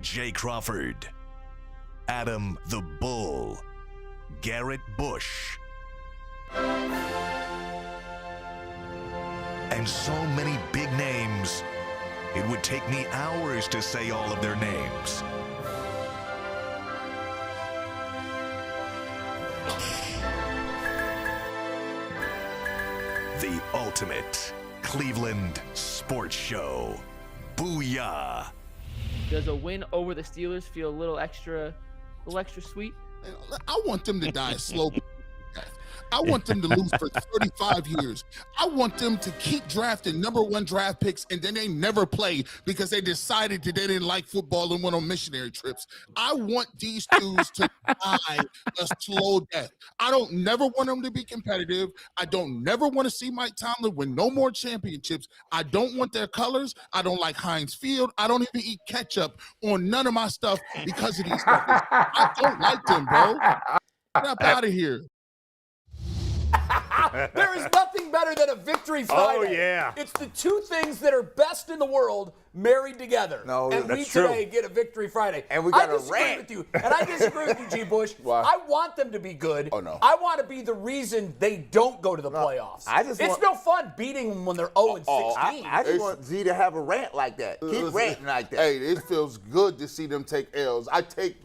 Jay Crawford, Adam the Bull, Garrett Bush, and so many big names, it would take me hours to say all of their names. The ultimate Cleveland sports show. Booyah! Does a win over the Steelers feel a little extra sweet? I want them to die a slow death. I want them to lose for 35 years. I want them to keep drafting #1 draft picks and then they never play because they decided that they didn't like football and went on missionary trips. I want these dudes to die a slow death. I don't never want them to be competitive. I don't never want to see Mike Tomlin win no more championships. I don't want their colors. I don't like Heinz Field. I don't even eat ketchup on none of my stuff because of these suckers. I don't like them, bro. Get up out of here. There is nothing better than a victory Friday. Oh, yeah. It's the two things that are best in the world married together. No, and we that's true. today get a victory Friday. And we got I a disagree rant. with you. And I disagree with you, G. Bush. Why? I want them to be good. Oh, no. I want to be the reason they don't go to the playoffs. It's no fun beating them when they're 0-16. I just want Z to have a rant like that. Keep ranting like that. Hey, it feels good to see them take L's. I take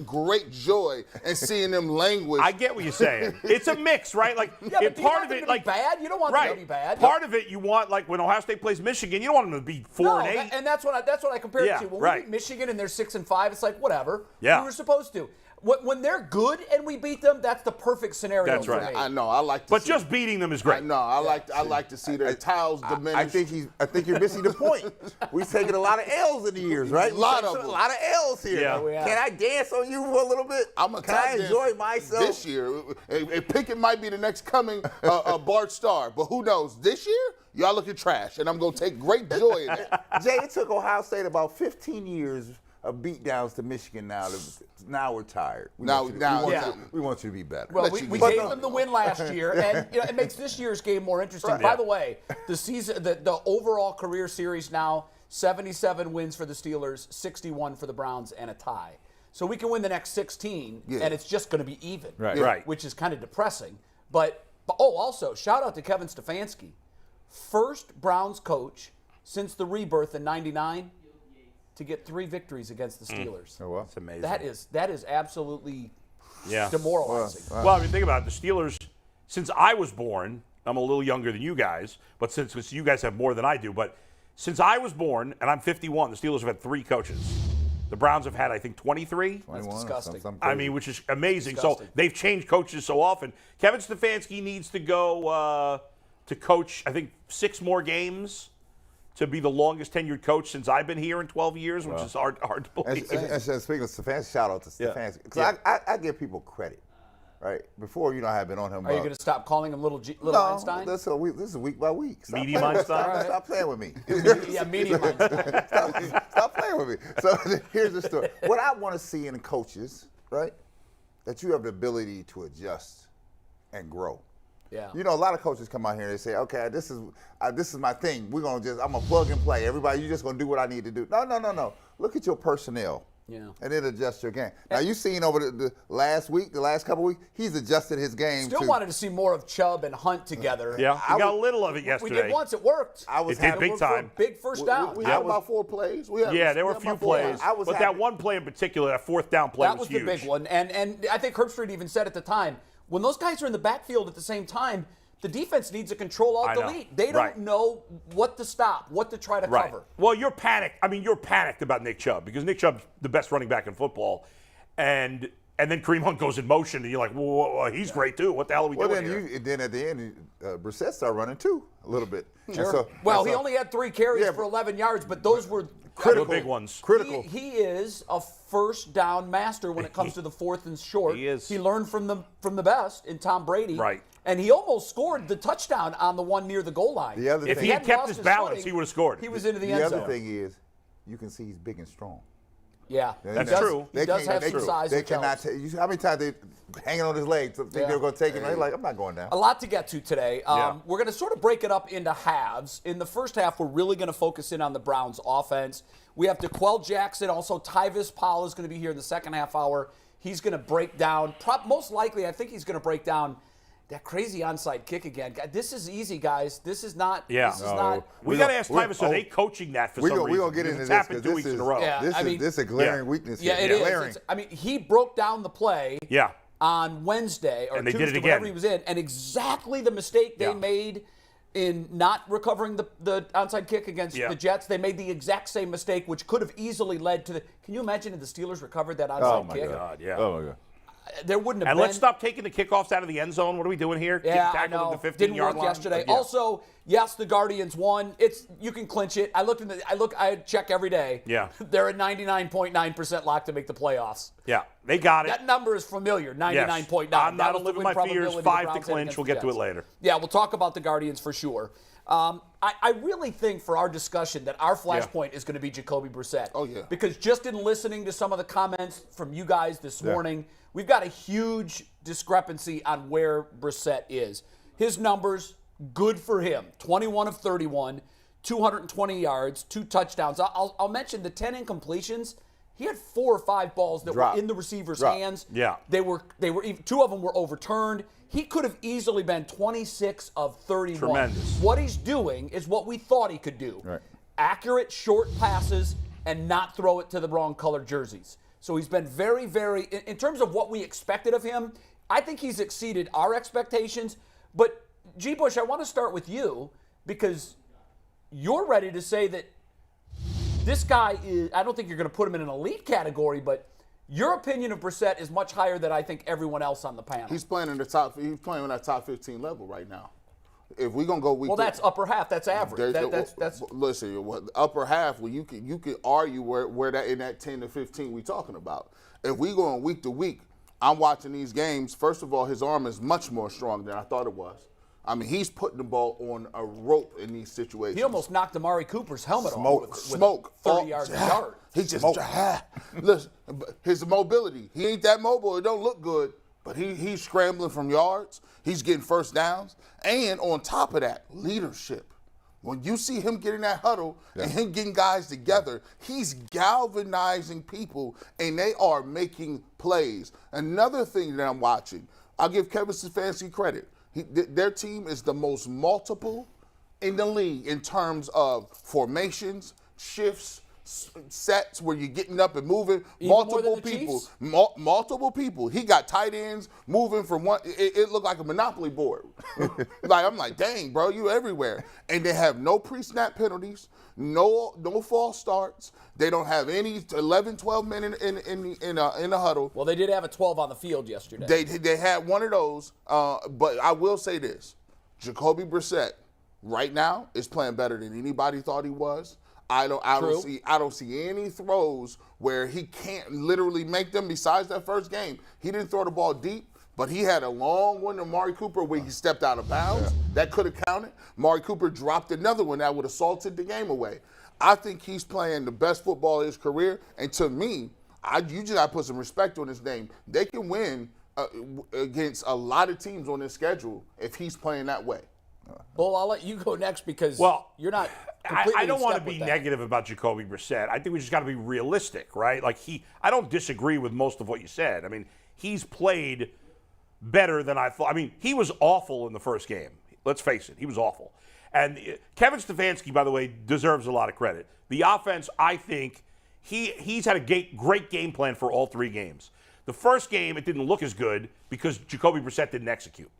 great joy in seeing them languish. I get what you're saying. It's a mix, right? Like, Yeah, but do you part want of them it, to be like bad? You don't want them to be bad. Part of it, you want, like when Ohio State plays Michigan, you don't want them to be 4-8. And that's what I compare Yeah, it to. When right. we beat Michigan and they're 6-5, it's like whatever. Yeah. We were supposed to. When they're good and we beat them, that's the perfect scenario. That's right. For me. I know. I like to But see just beating them is great. I like to see their towels diminish. I think you're missing the point. We've taken a lot of L's in the years, right? A lot of them. A lot of L's here. Yeah. Can I dance on you for a little bit? Can I enjoy myself this year? And Pickett might be the next coming Bart Starr, but who knows? This year, y'all looking trash, and I'm gonna take great joy in it. Jay, it took Ohio State about 15 years of beatdowns to Michigan. Now we're tired. We want you to be better. Well, we gave them the win last year, and it makes this year's game more interesting. Right. By the way, the season, the overall career series now, 77 wins for the Steelers, 61 for the Browns, and a tie. So we can win the next 16, and it's just going to be even, Right. which is kind of depressing. But also, shout out to Kevin Stefanski, first Browns coach since the rebirth in '99 to get 3 victories against the Steelers. Oh, well, that's amazing. That is absolutely Yeah. demoralizing. Well, I mean, think about it. The Steelers, since I was born, I'm a little younger than you guys, but since you guys have more than I do, but since I was born, and I'm 51, the Steelers have had 3 coaches. The Browns have had, I think, 23. That's disgusting. I mean, which is amazing. Disgusting. So they've changed coaches so often. Kevin Stefanski needs to go to coach, I think, 6 more games to be the longest tenured coach since I've been here in 12 years, which is hard to believe. And speaking of Stefanski, shout out to Stefanski. Because I give people credit, right? Before, I have been on him. Are you going to stop calling him Little Einstein? This is week by week. Medium Einstein? Stop playing with me. Yeah, medium Einstein. Stop playing with me. So here's the story. What I want to see in coaches, right, that you have the ability to adjust and grow. Yeah. A lot of coaches come out here and they say, okay, this is my thing. I'm going to plug and play. Everybody, you're just going to do what I need to do. No. Look at your personnel. Yeah. And then adjust your game. Now, you've seen over the last couple weeks, he's adjusted his game. Still wanted to see more of Chubb and Hunt together. Yeah, we got a little of it yesterday. We did once. It worked. It did big time. Big first down. We had about 4 plays. There were a few plays. But that one play in particular, that 4th down play was huge. That was the big one. And I think Herbstreit even said at the time, when those guys are in the backfield at the same time, the defense needs to control alt delete. They don't know what to stop, what to try to cover. Well, you're panicked. I mean, you're panicked about Nick Chubb because Nick Chubb's the best running back in football. And then Kareem Hunt goes in motion, and you're like, whoa, he's great too. What the hell are we doing here? Then at the end, Brissett started running too a little bit. Sure. He only had 3 carries for 11 yards, but those were critical, big ones. Critical. He is a first down master when it comes to the 4th and short. He is. He learned from the best in Tom Brady. Right. And he almost scored the touchdown on the one near the goal line. If he had kept his balance, he would have scored. He was into the end zone. The other thing is, you can see he's big and strong. Yeah, That's does, true. He does have some size. They cannot take. How many times they hanging on his leg? Think they're going to take him? They're like, I'm not going down. A lot to get to today. Yeah. We're going to sort of break it up into halves. In the first half, we're really going to focus in on the Browns' offense. We have DeQuell Jackson. Also, Tyvis Powell is going to be here in the second half hour. He's going to break down. Most likely, I think he's going to break down that crazy onside kick again. This is easy, guys. This is not. Yeah. This is not. We got to ask Tyvis, are they coaching that for some reason? We're going to get into it's this happened 2 weeks in a row. Yeah. This is a glaring weakness. Yeah, here. it is. Glaring. I mean, he broke down the play Yeah. on Wednesday or And they Tuesday, did it whenever again. he was in, and exactly the mistake they made in not recovering the onside kick against the Jets. They made the exact same mistake, which could have easily led to the. Can you imagine if the Steelers recovered that onside kick? God, yeah. Oh, my God. There wouldn't have And been. let's stop taking the kickoffs out of the end zone. What are we doing here? Yeah, I Tackling know. the 15 Didn't yard work line? yesterday. Yeah. Also, yes, the Guardians won. You can clinch it. I check every day. Yeah. They're at 99.9% locked to make the playoffs. Yeah, they got it. That number is familiar, 99.9. I'm not That was the living win my fears. probability the 5 to Browns had clinch. against We'll the get to it Jets. later. Yeah, we'll talk about the Guardians for sure. I really think for our discussion that our flashpoint is going to be Jacoby Brissett. Oh, yeah. Because just in listening to some of the comments from you guys this morning, we've got a huge discrepancy on where Brissett is. His numbers, good for him. 21 of 31, 220 yards, 2 touchdowns. I'll mention the 10 incompletions. He had 4 or 5 balls that were in the receiver's hands. Yeah. They were 2 of them were overturned. He could have easily been 26 of 31. Tremendous. What he's doing is what we thought he could do. Right. Accurate short passes and not throw it to the wrong colored jerseys. So he's been very, very, in terms of what we expected of him, I think he's exceeded our expectations. But, G. Bush, I want to start with you because you're ready to say that this guy is, I don't think you're going to put him in an elite category, but your opinion of Brissett is much higher than I think everyone else on the panel. He's playing in the top. He's playing on that top 15 level right now. If we're gonna go week, well, that's upper half. That's average. That's listen. Upper half. Well, you can argue where that in that 10 to 15 we talking about. If we go on week to week, I'm watching these games. First of all, his arm is much more strong than I thought it was. I mean, he's putting the ball on a rope in these situations. He almost knocked Amari Cooper's helmet Smoke, off smoke, 30 yards yard. He just listen. His mobility. He ain't that mobile. It don't look good, but he's scrambling from yards. He's getting first downs, and on top of that, leadership. When you see him getting that huddle and him getting guys together, he's galvanizing people, and they are making plays. Another thing that I'm watching, I'll give Kevin Stefanski credit. Their team is the most multiple in the league in terms of formations, shifts, sets where you're getting up and moving. Multiple people. Multiple people. He got tight ends moving from one. It looked like a Monopoly board. I'm like, dang, bro, you everywhere. And they have no pre-snap penalties, no false starts. They don't have any 11, 12 men in a huddle. Well, they did have a 12 on the field yesterday. They had one of those, but I will say this: Jacoby Brissett right now is playing better than anybody thought he was. I don't see any throws where he can't literally make them. Besides that first game, he didn't throw the ball deep, but he had a long one to Amari Cooper where he stepped out of bounds. That could have counted. Amari Cooper dropped another one that would have salted the game away. I think he's playing the best football of his career, and to me, you just got to put some respect on his name. They can win against a lot of teams on this schedule if he's playing that way. Bull, I'll let you go next because you're not. I don't want to be negative about Jacoby Brissett. I think we just got to be realistic, right? I don't disagree with most of what you said. I mean, he's played better than I thought. I mean, he was awful in the first game. Let's face it, he was awful. And Kevin Stefanski, by the way, deserves a lot of credit. The offense, I think, he's had a great game plan for all 3 games. The first game, it didn't look as good because Jacoby Brissett didn't execute.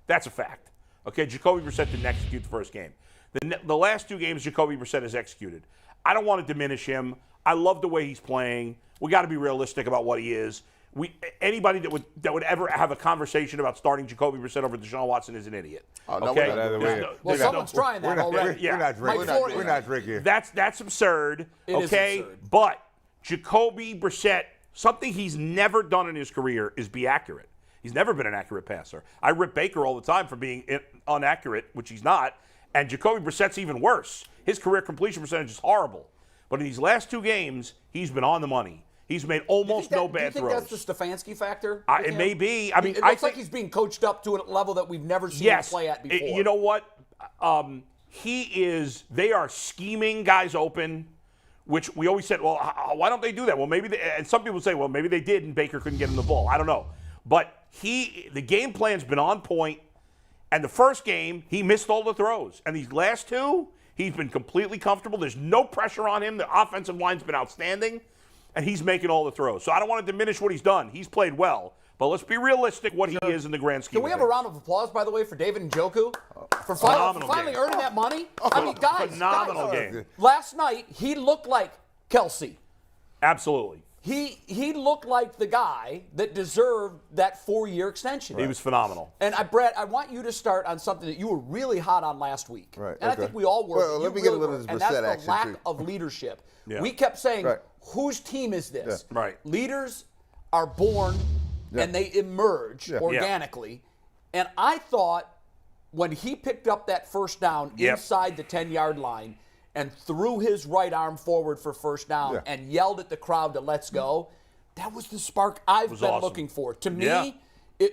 That's a fact. Okay, Jacoby Brissett didn't execute the first game. The last 2 games, Jacoby Brissett has executed. I don't want to diminish him. I love the way he's playing. We got to be realistic about what he is. Anybody that would ever have a conversation about starting Jacoby Brissett over Deshaun Watson is an idiot. Okay? Well, someone's trying that already. We're not drinking. We're not drinking. That's absurd. It is absurd. But Jacoby Brissett, something he's never done in his career is be accurate. He's never been an accurate passer. I rip Baker all the time for being inaccurate, which he's not. And Jacoby Brissett's even worse. His career completion percentage is horrible. But in these last 2 games, he's been on the money. He's made almost no bad throws. Do you think throws. that's the Stefanski factor? It may be. I mean, it looks like he's being coached up to a level that we've never seen him play at before. You know what? They are scheming guys open, which we always said, well, why don't they do that? Well, maybe and some people say, well, maybe they did and Baker couldn't get him the ball. I don't know. But the game plan's been on point, and the first game, he missed all the throws. And these last two, he's been completely comfortable. There's no pressure on him. The offensive line's been outstanding, and he's making all the throws. So I don't want to diminish what he's done. He's played well. But let's be realistic what he is in the grand scheme. Can we have a round of applause, by the way, for David Njoku? For finally earning that money? I mean, guys. Phenomenal game. Last night, he looked like Kelsey. Absolutely. He looked like the guy that deserved that 4-year extension. He was phenomenal. And Brett, I want you to start on something that you were really hot on last week. Right. And I think we all were. Well, let me get a little of this and that's Brissett the action, lack too. of leadership. Yeah. We kept saying, whose team is this? Yeah. Right. Leaders are born and they emerge organically. And I thought when he picked up that first down inside the 10-yard line and threw his right arm forward for first down and yelled at the crowd to let's go, that was the spark I've been awesome. looking for. To me,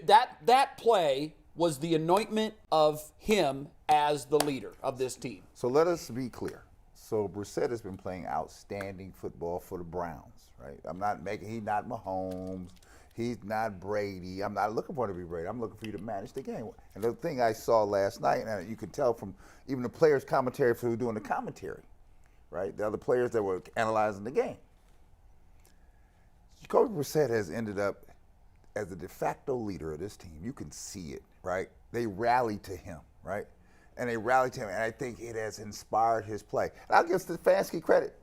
that play was the anointment of him as the leader of this team. So let us be clear. So Brissett has been playing outstanding football for the Browns, right? He's not Mahomes. He's not Brady. I'm not looking for him to be Brady. I'm looking for you to manage the game. And the thing I saw last night, and you can tell from even the players' commentary for who were doing the commentary, right? The other players that were analyzing the game. Jacoby Brissett has ended up as the de facto leader of this team. You can see it, right? They rallied to him, right? And they rallied to him, and I think it has inspired his play. And I'll give Stefanski credit.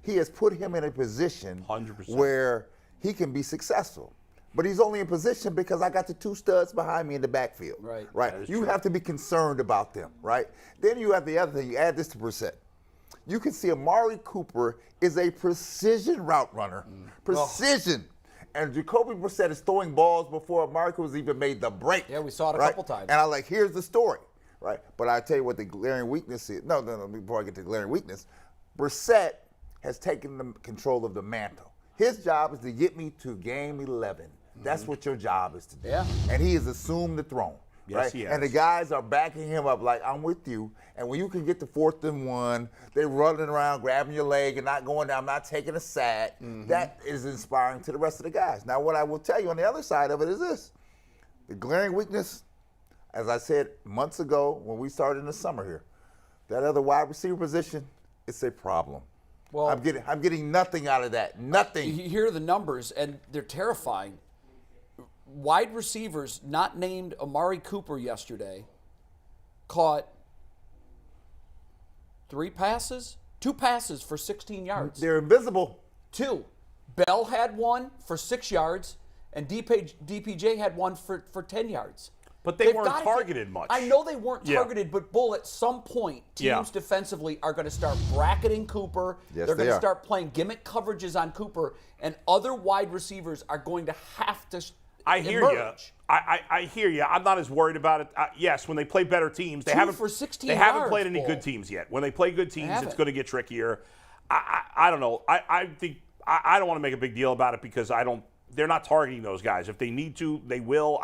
He has put him in a position 100%. where he can be successful. But he's only in position because I got the two studs behind me in the backfield. Right. You have to be concerned about them, right? Then you have the other thing. You add this to Brissett. You can see Amari Cooper is a precision route runner. Precision. And Jacoby Brissett is throwing balls before Amari Cooper's even made the break. Yeah, we saw it a couple times. And I'm like, here's the story, right? But I tell you what the glaring weakness is. No, before I get to the glaring weakness, Brissett has taken the control of the mantle. His job is to get me to game 11. That's what your job is to do. Yeah. And he has assumed the throne. Yes, right? he has. And the guys are backing him up like, I'm with you. And when you can get to 4th and 1, they're running around, grabbing your leg and not going down, not taking a sack. That is inspiring to the rest of the guys. Now, what I will tell you on the other side of it is this. The glaring weakness, as I said months ago when we started in the summer here, that other wide receiver position, it's a problem. Well, I'm getting nothing out of that. Nothing. You hear the numbers, and they're terrifying. Wide receivers not named Amari Cooper yesterday caught 2 passes for 16 yards. They're invisible. 2. Bell had one for 6 yards, and DPJ had one for 10 yards. But they weren't targeted much. I know they weren't targeted, but Bull, at some point, teams defensively are going to start bracketing Cooper. Yes, They're going they to are. start playing gimmick coverages on Cooper, and other wide receivers are going to have to I hear you. I hear you. I'm not as worried about it. Yes, when they play better teams, they haven't played any good teams yet. When they play good teams, it's going to get trickier. I don't know. I think I don't want to make a big deal about it because they're not targeting those guys. If they need to, they will.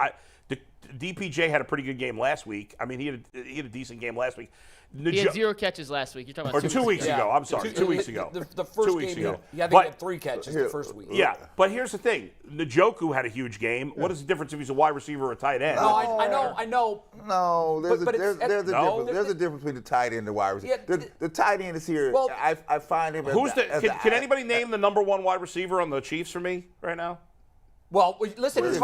DPJ had a pretty good game last week. I mean, he had a decent game last week. He had 0 catches last week. You're talking about 2 weeks ago. I'm sorry, 2 weeks ago. The first 2 weeks game, ago. he had 3 catches the first week. Yeah, but here's the thing. Njoku had a huge game. What is the difference if he's a wide receiver or a tight end? No, I know. No, there's a difference. There's a difference between the tight end and the wide receiver. Yeah, the tight end is here. Well, I find him. Can anybody name the number 1 wide receiver on the Chiefs for me right now? Well, listen, it's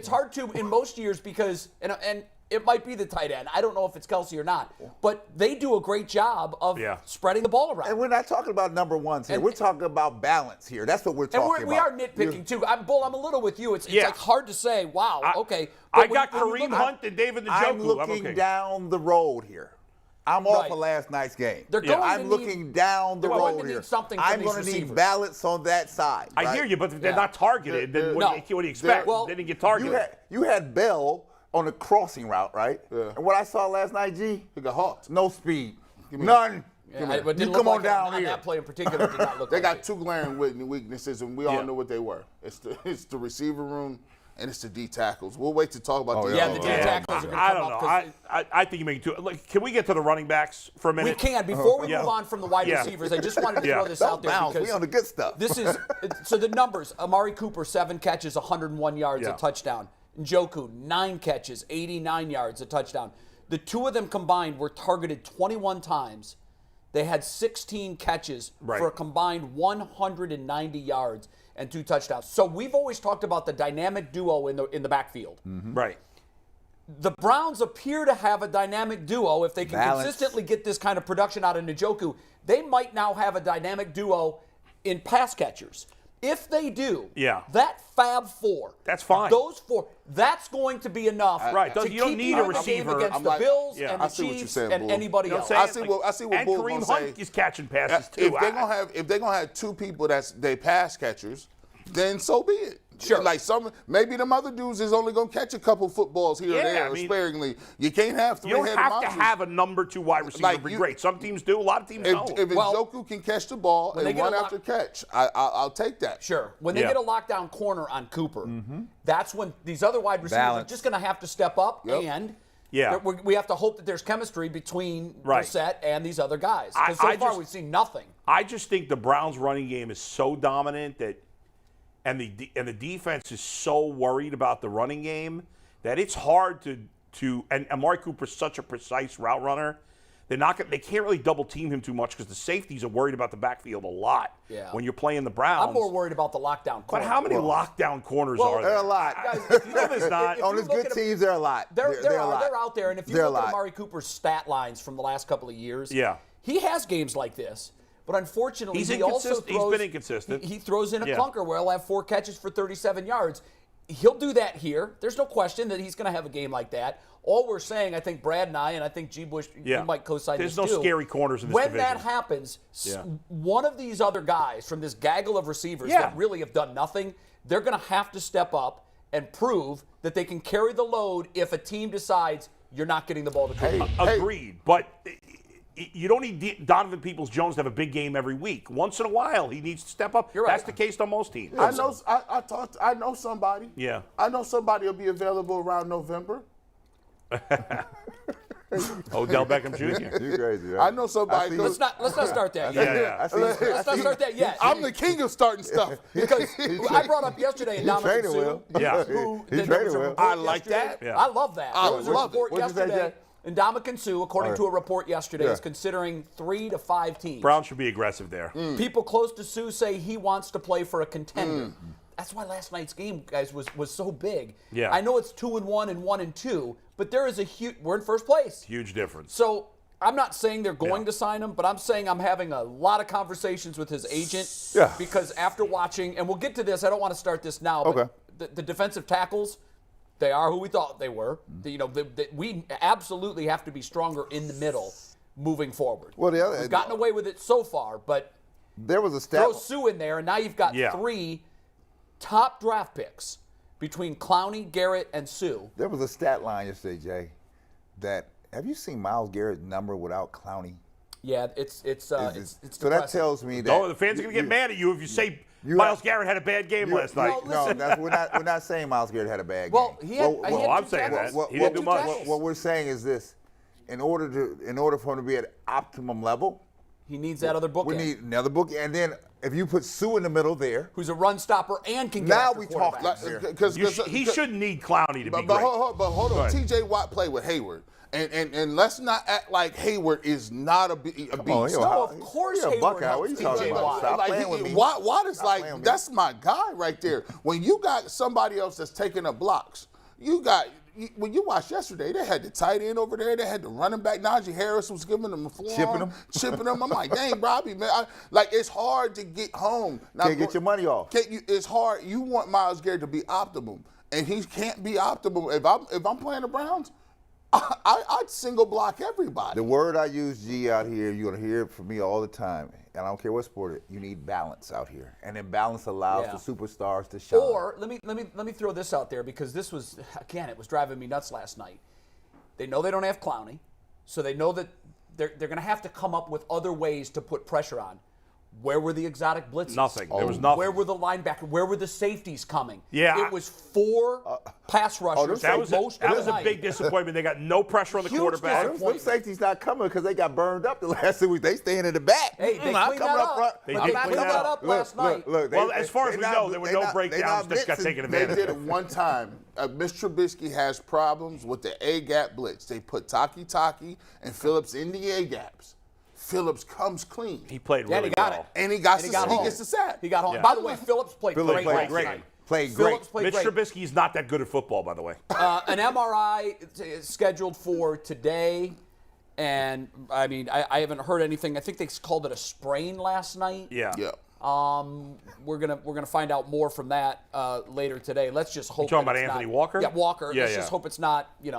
hard to in most years because and it might be the tight end. I don't know if it's Kelsey or not, but they do a great job of spreading the ball around. And we're not talking about number 1s here. We're talking about balance here. That's what we're talking about. And we are nitpicking too. I'm a little with you. It's like hard to say. Wow. Okay. I got Kareem Hunt and David Njoku. I'm looking down the road here. I'm off of last night's game. I'm looking down the road here. I'm going to need balance on that side. I hear you, but if they're not targeted, then what do you expect? They didn't get targeted. You had Bell on a crossing route, right? Yeah. And what I saw last night, G, he got hawked. No speed. None. But You didn't come look on like down on here. that play in particular did not look They like got it. two glaring weaknesses, and we all know what they were. It's the receiver room and it's the D tackles. We'll wait to talk about the Yeah, the D tackles are going to I come don't up. know. I think you make it too. Like, can we get to the running backs for a minute? We can. Before we Yeah. move on from the wide Yeah. receivers, I just wanted to Yeah. throw this Don't out there bounce. because We on the good stuff. this is so the numbers. Amari Cooper, 7 catches, 101 yards, Yeah. a touchdown. Njoku, 9 catches, 89 yards, a touchdown. The two of them combined were targeted 21 times. They had 16 catches for a combined 190 yards and 2 touchdowns. So we've always talked about the dynamic duo in the backfield. Right. The Browns appear to have a dynamic duo. If they can consistently get this kind of production out of Njoku, they might now have a dynamic duo in pass catchers. If they do, that Fab Four, that's fine. Those 4, that's going to be enough. Right. To You don't keep need you a in the game receiver. against the Bills and the I see what you're Chiefs saying, and Bull. anybody You know else. what I'm saying? I see what and Bull's Kareem gonna Hunt say. is catching passes too. If they're gonna have two people they pass catchers, then so be it. Sure. Like maybe them other dudes is only gonna catch a couple footballs here or there, I mean, sparingly. You can't have you don't three-headed have monsters. to have a number 2 wide receiver Like, be you- great. Some teams do. A lot of teams don't. If Njoku can catch the ball when they and get run a lot- after catch, I'll take that. Sure. When they get a lockdown corner on Cooper, that's when these other wide receivers are just going to have to step up and we have to hope that there's chemistry between Brissett and these other guys. Because so far we've seen nothing. I just think the Browns' running game is so dominant and the defense is so worried about the running game that it's hard to and Amari Cooper's such a precise route runner. They can't really double team him too much because the safeties are worried about the backfield a lot when you're playing the Browns. I'm more worried about the lockdown corner. But how many lockdown corners are there? There are a lot. Guys, No, there's not. On these good teams, there are a lot. They're out there, and if you They're a look at lot. Amari Cooper's stat lines from the last couple of years, Yeah. he has games like this. But unfortunately, He's he also inconsistent. throws. He's been inconsistent. He throws in a Yeah. clunker where he'll have 4 catches for 37 yards. He'll do that here. There's no question that he's going to have a game like that. All we're saying, I think Brad and I think G. Bush, you might co-sign There's this no too. scary corners in this when division. that happens, one of these other guys from this gaggle of receivers that really have done nothing, they're going to have to step up and prove that they can carry the load if a team decides you're not getting the ball to Cooper. Agreed. But you don't need Donovan Peoples-Jones to have a big game every week. Once in a while, he needs to step up. You're right. That's the case on most teams. I know somebody. Yeah. I know somebody will be available around November. Odell Beckham Jr. You crazy, right? I know somebody. Let's not start that Yeah, yet. yeah. Let's not start that yet. I'm the king of starting stuff. Because I brought up yesterday in Dominic training well. Yeah. He traded well. I like that. Yeah. I love that. I There was a love it. report What'd you say, yesterday. Jay? And Ndamukong Suh, according to a report yesterday, Yeah. is considering 3 to 5 teams. Browns should be aggressive there. People close to Suh say he wants to play for a contender. That's why last night's game, guys, was so big. Yeah. I know it's 2-1 and 1-2, but there is a huge. We're in first place. Huge difference. So I'm not saying they're going to sign him, but I'm saying I'm having a lot of conversations with his agent. Yeah. Because after watching, and we'll get to this. I don't want to start this now. But the defensive tackles. They are who we thought they were. We absolutely have to be stronger in the middle moving forward. Well, We've gotten away with it so far, but there was a stat. throw Suh in there, and now you've got 3 top draft picks between Clowney, Garrett, and Suh. There was a stat line yesterday, Jay, that have you seen Myles Garrett's number without Clowney? Yeah, it's So that depressing. tells me that. No, the fans are going to get mad at you if you say Myles Garrett had a bad game last night. No, we're not saying Myles Garrett had a bad game. Well, he had. he had I'm 2 saying tackles. that. He didn't do much. What we're saying is this: in order for him to be at optimum level, He needs that other book. we need another book, and then if you put Suh in the middle there, who's a run stopper and can get now after we talk. quarterbacks. He shouldn't need Clowney to be But great. hold on. Right. T.J. Watt played with Hayward. And let's not act like Hayward is not a beast. No, of course you're a Hayward Buckeye. helps What are you T.J. talking about? Watt. Stop Like, playing with me. Watt is Stop like, playing with me. that's my guy right there. When you got somebody else that's taking up blocks, when you watched yesterday, they had the tight end over there, they had the running back. Najee Harris was giving them a forearm. Chipping them. I'm like, dang, Robbie, man. It's hard to get home. Now, Can't get your money off. It's hard. You want Myles Garrett to be optimum, and he can't be optimum. If I'm playing the Browns, I'd single block everybody. The word I use, G, out here, you're going to hear it from me all the time, and I don't care what sport it is, you need balance out here. And then balance allows the superstars to shine. Or let me throw this out there, because this was, again, it was driving me nuts last night. They know they don't have Clowney, so they know that they're going to have to come up with other ways to put pressure on. Where were the exotic blitzes? Nothing. There was nothing. Where were the linebackers? Where were the safeties coming? Yeah. It was 4 pass rushers. That was a big disappointment. They got no pressure on the quarterback. Them safeties not coming because they got burned up the last 2 weeks. They staying in the back. Hey, they cleaned that up. They cleaned that up last night. Look, well, as far as we know, there were no breakdowns. Just got taken advantage of. They did it one time. Mitch Trubisky has problems with the A-gap blitz. They put Taki and Phillips in the A-gaps. Phillips comes clean. He played really he got well. it. And he He gets the sack. He got home. Yeah. By the way, Phillips played great. Played great. Phillips played Mitch great. Trubisky's not that good at football, by the way. An MRI is scheduled for today, and I mean, I haven't heard anything. I think they called it a sprain last night. Yeah. We're gonna find out more from that later today. Let's just hope. You talking that about it's Anthony not, Walker? Yeah, Walker. Yeah, Let's just hope it's not, an It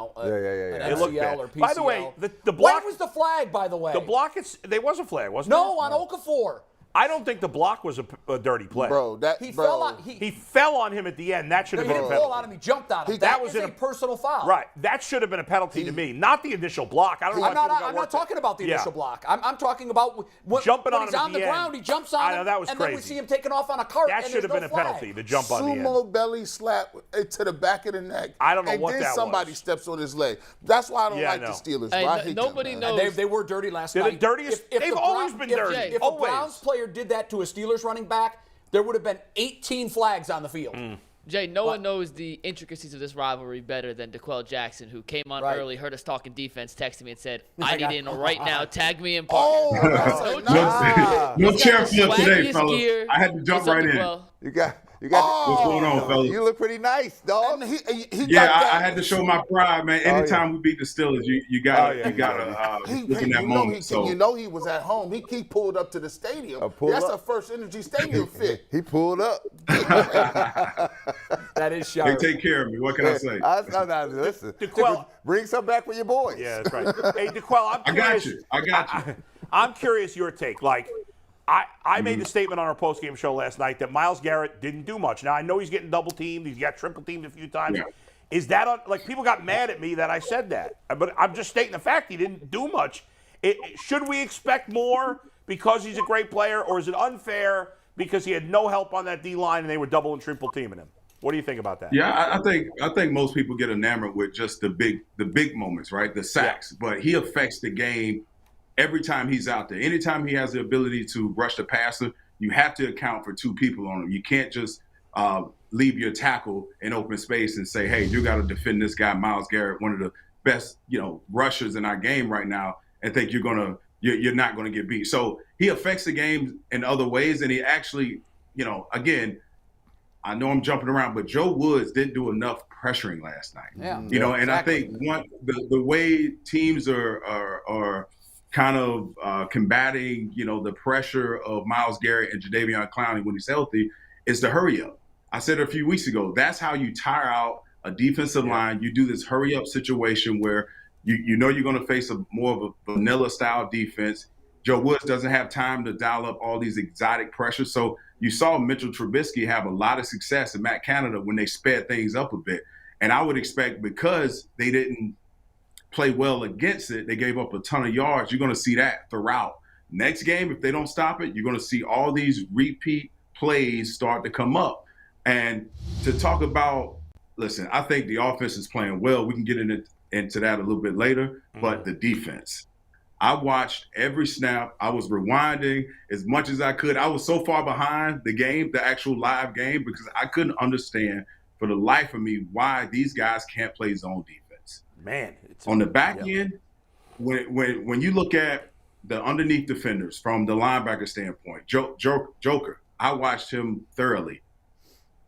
looked bad. MCL or PCL. By the way, the block. Where was the flag? By the way, The block. There was a flag, wasn't no there? on Okafor. I don't think the block was a dirty play. Bro, He fell on. He fell on him at the end. That should He have been a didn't penalty. fall on him. He jumped on him. That That was was a personal foul. Right. That should have been a penalty to me, not the initial block. I don't know. I'm not talking about the initial block. I'm talking about Jumping when on he's him at on the the ground. end. He jumps on I him, know, that was and then we crazy. see him taking off on a cart. That and should have there's been no a penalty, the jump on the end. Sumo belly slap to the back of the neck. I don't know and what then that somebody was. steps on his leg. That's why I don't Yeah, I like the know. Steelers. Hey, bro. I hate nobody them, man. knows. They were dirty last They're night. the dirtiest. They've always been dirty. If Always. a Browns player did that to a Steelers running back, there would have been 18 flags on the field. Jay, no one knows the intricacies of this rivalry better than DeQuell Jackson, who came on Right. early, heard us talking defense, texted me and said, I need in right now. Tag me in Oh, partner. that's a No nice- No He's chair got the flip today, swaggiest fellas. gear. I had to jump What's up, right in. DeQuell? You got. What's going on, fellas? You look pretty nice, dog. And he Yeah, got that. I had to show my pride, man. Anytime we beat the Steelers, you gotta He, look in that moment. he was at home. He pulled up to the stadium. pulled That's up. a First Energy Stadium fit. He pulled up. That is They sharp. take care of me. What can I say? Listen, DeQuell- bring some back for your boys. Yeah, that's right. Hey, DeQuell, I'm I curious. got you. I'm curious your take. Like, I made the statement on our postgame show last night that Myles Garrett didn't do much. Now, I know he's getting double teamed. He's got triple teamed a few times. Yeah. Is that like people got mad at me that I said that? But I'm just stating the fact he didn't do much. Should we expect more because he's a great player, or is it unfair because he had no help on that D line and they were double and triple teaming him? What do you think about that? Yeah, I think most people get enamored with just the big moments, right? The sacks. But he affects the game every time he's out there. Anytime he has the ability to rush the passer, you have to account for two people on him. You can't just leave your tackle in open space and say, hey, you got to defend this guy, Myles Garrett, one of the best, rushers in our game right now, and think you're not going to get beat. So he affects the game in other ways, and he actually, again, I know I'm jumping around, but Joe Woods didn't do enough pressuring last night. Yeah. And exactly. I think the way teams are kind of combating, the pressure of Myles Garrett and Jadeveon Clowney when he's healthy is to hurry up. I said a few weeks ago, that's how you tire out a defensive line. You do this hurry up situation where you know you're going to face more of a vanilla style defense. Joe Woods doesn't have time to dial up all these exotic pressures. So you saw Mitchell Trubisky have a lot of success in Matt Canada when they sped things up a bit. And I would expect because they didn't play well against it, they gave up a ton of yards. You're going to see that throughout. Next game, if they don't stop it, you're going to see all these repeat plays start to come up. And to talk about, listen, I think the offense is playing well. We can get into that a little bit later, but the defense. I watched every snap. I was rewinding as much as I could. I was so far behind the game, the actual live game, because I couldn't understand for the life of me why these guys can't play zone defense. Man. On the back end, when you look at the underneath defenders from the linebacker standpoint, Joker, I watched him thoroughly.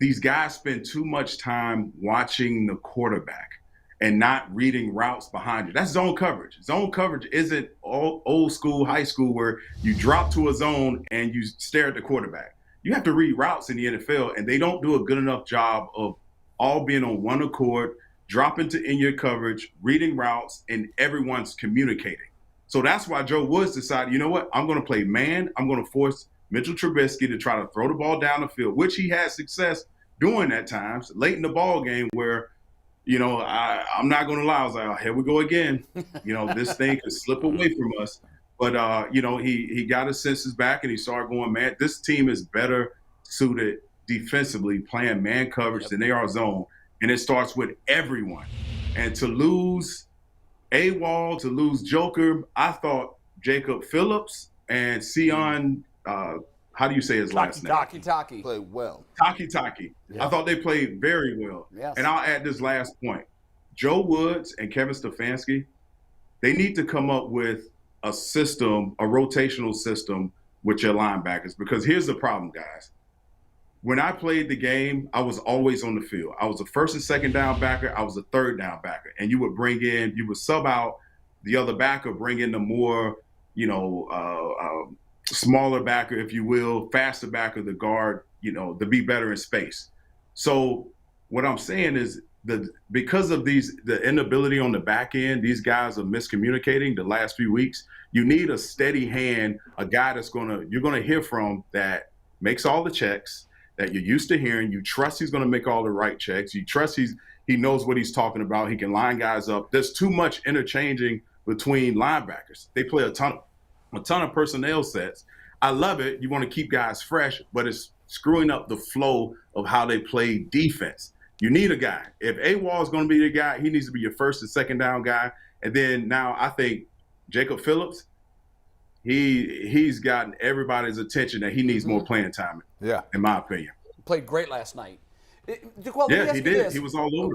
These guys spend too much time watching the quarterback and not reading routes behind you. That's zone coverage. Zone coverage isn't old school, high school, where you drop to a zone and you stare at the quarterback. You have to read routes in the NFL, and they don't do a good enough job of all being on one accord, dropping to in your coverage, reading routes, and everyone's communicating. So that's why Joe Woods decided, you know what, I'm going to play man. I'm going to force Mitchell Trubisky to try to throw the ball down the field, which he had success doing at times late in the ball game where I'm not going to lie. I was like, oh, here we go again. This thing could slip away from us. But, he got his senses back and he started going, man, this team is better suited defensively playing man coverage than they are zone. And it starts with everyone. And to lose AWOL, to lose Joker, I thought Jacob Phillips and Sion, how do you say his last name? Taki. Played well. Taki. Yeah. I thought they played very well. Yes. And I'll add this last point. Joe Woods and Kevin Stefanski, they need to come up with a system, a rotational system with your linebackers. Because here's the problem, guys. When I played the game, I was always on the field. I was a first and second down backer. I was a third down backer. And you would sub out the other backer, bring in the more, smaller backer, if you will, faster backer, the guard, to be better in space. So what I'm saying is because of the inability on the back end, these guys are miscommunicating the last few weeks. You need a steady hand, a guy you're going to hear from that makes all the checks, that you're used to hearing. You trust he's going to make all the right checks. You trust he knows what he's talking about. He can line guys up. There's too much interchanging between linebackers. They play a ton of personnel sets. I love it. You want to keep guys fresh, but it's screwing up the flow of how they play defense. You need a guy. If AWOL is going to be the guy, he needs to be your first and second down guy. And then now I think Jacob Phillips, he's gotten everybody's attention that he needs more playing time. Yeah, in my opinion. Played great last night. Yeah, he did. He was all over.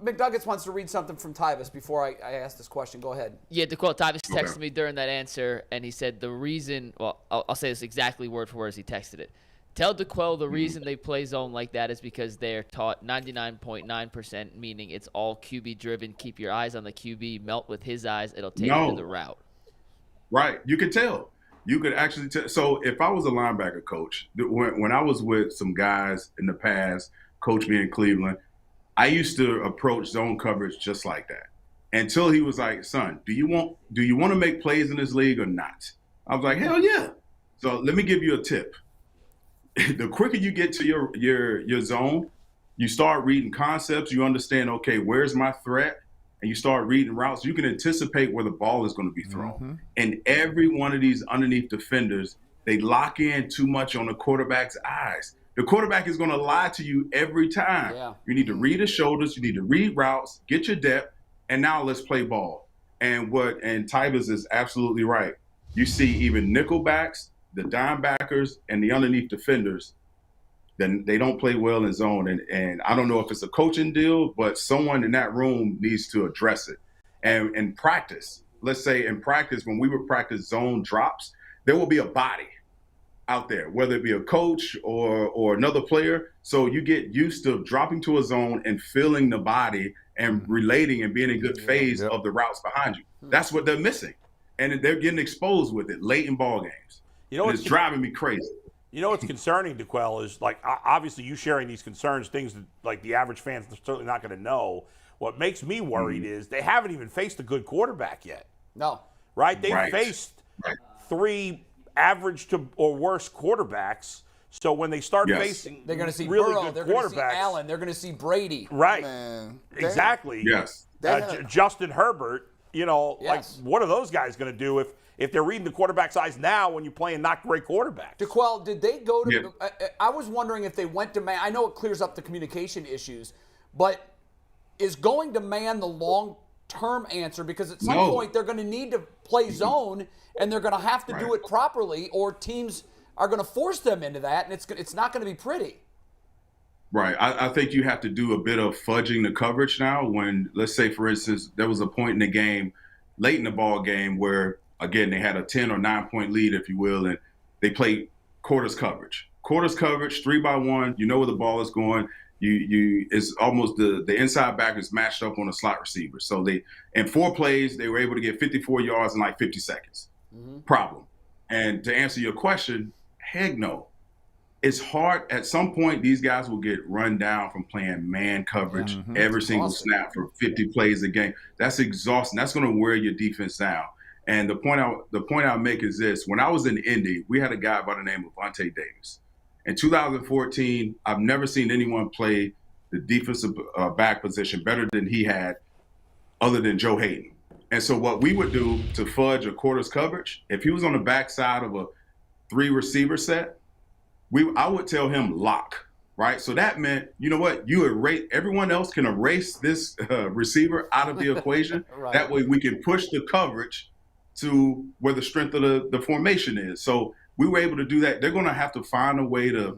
McNuggets wants to read something from Tyvis before I ask this question. Go ahead. Yeah, Tyvis texted me during that answer, and he said the reason – well, I'll say this exactly word for word as he texted it. Tell DeQuell the reason they play zone like that is because they're taught 99.9%, meaning it's all QB-driven. Keep your eyes on the QB. Melt with his eyes. It'll take you to the route. Right. You can tell. You could actually tell. So if I was a linebacker coach, when I was with some guys in the past, coach me in Cleveland, I used to approach zone coverage just like that. Until he was like, son, do you want to make plays in this league or not? I was like, hell yeah. So let me give you a tip. The quicker you get to your zone, you start reading concepts, you understand, okay, where's my threat? And you start reading routes, you can anticipate where the ball is going to be thrown. Mm-hmm. And every one of these underneath defenders, they lock in too much on the quarterback's eyes. The quarterback is going to lie to you every time. Yeah. You need to read his shoulders, you need to read routes, get your depth, and now let's play ball. And Tyvis is absolutely right. You see even nickel backs, the dime backers, and the underneath defenders, then they don't play well in zone. And I don't know if it's a coaching deal, but someone in that room needs to address it. And in practice, let's say in practice, when we would practice zone drops, there will be a body out there, whether it be a coach or another player. So you get used to dropping to a zone and feeling the body and relating and being in good phase of the routes behind you. That's what they're missing. And they're getting exposed with it late in ball games. It's driving me crazy. You know what's concerning, DeQuell, is like obviously you sharing these concerns, things that like the average fan's certainly not going to know. What makes me worried is they haven't even faced a good quarterback yet. No. Right? They've faced 3 average to or worse quarterbacks. So when they start facing they're going to see really Burrow, good they're quarterbacks, going to see Allen, they're going to see Brady. Right. Man, exactly. Yes. Justin Herbert, like what are those guys going to do if they're reading the quarterback's eyes now when you're playing not great quarterbacks? DeQuell, did they go to I was wondering if they went to man. I know it clears up the communication issues, but is going to man the long-term answer? Because at some point they're going to need to play zone, and they're going to have to do it properly, or teams are going to force them into that, and it's not going to be pretty. Right. I think you have to do a bit of fudging the coverage now when, let's say, for instance, there was a point in the game, late in the ball game, where, again, they had a 10 or 9-point lead, if you will, and they played quarters coverage. Quarters coverage, 3-by-1, you know where the ball is going. It's almost the inside back is matched up on a slot receiver. So in 4 plays, they were able to get 54 yards in like 50 seconds. Mm-hmm. Problem. And to answer your question, heck no. It's hard. At some point, these guys will get run down from playing man coverage every single snap for 50 plays a game. That's exhausting. That's going to wear your defense down. And the point I'll make is this. When I was in Indy, we had a guy by the name of Vontae Davis. In 2014, I've never seen anyone play the defensive back position better than he had, other than Joe Hayden. And so what we would do to fudge a quarter's coverage, if he was on the backside of a 3-receiver set, I would tell him lock, right? So that meant, you know what, everyone else can erase this receiver out of the equation. Right. That way we can push the coverage to where the strength of the formation is. So we were able to do that. They're going to have to find a way to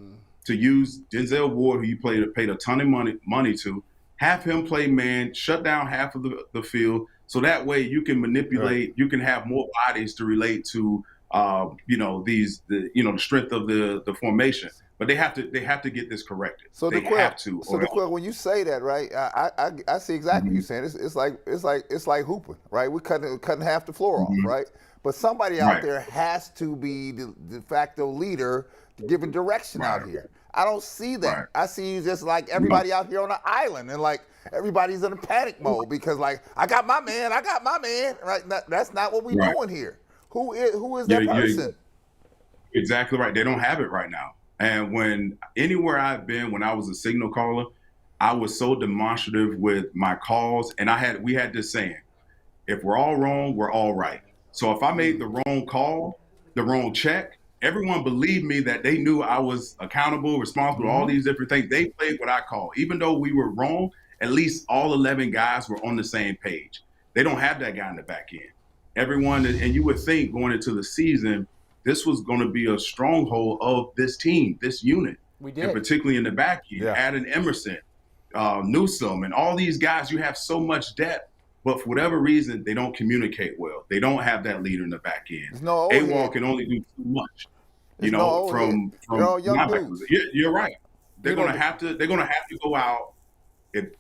use Denzel Ward, who you paid a ton of money to, have him play man, shut down half of the field, so that way you can manipulate, you can have more bodies to relate to, the strength of the formation. But they have to get this corrected. So they have to. So when you say that, right? I see exactly what you're saying. It's like hooping, right? We're cutting half the floor off, right? But somebody out there has to be the de facto leader, giving direction out here. I don't see that. Right. I see you just like everybody out here on an island, and like everybody's in a panic mode because like I got my man, right? That's not what we're doing here. Who is that person? Exactly right. They don't have it right now. And anywhere I've been, when I was a signal caller, I was so demonstrative with my calls, and we had this saying: if we're all wrong, we're all right. So if I made the wrong call, the wrong check, everyone believed me that they knew I was accountable, responsible, all these different things. They played what I call. Even though we were wrong, at least all 11 guys were on the same page. They don't have that guy in the back end. Everyone, and you would think going into the season, this was going to be a stronghold of this team, this unit. We did. And particularly in the back end, adding Emerson, Newsome, and all these guys, you have so much depth. But for whatever reason, they don't communicate well. They don't have that leader in the back end. AWOL can only do too much. From linebackers. You're right. They're gonna have to go out and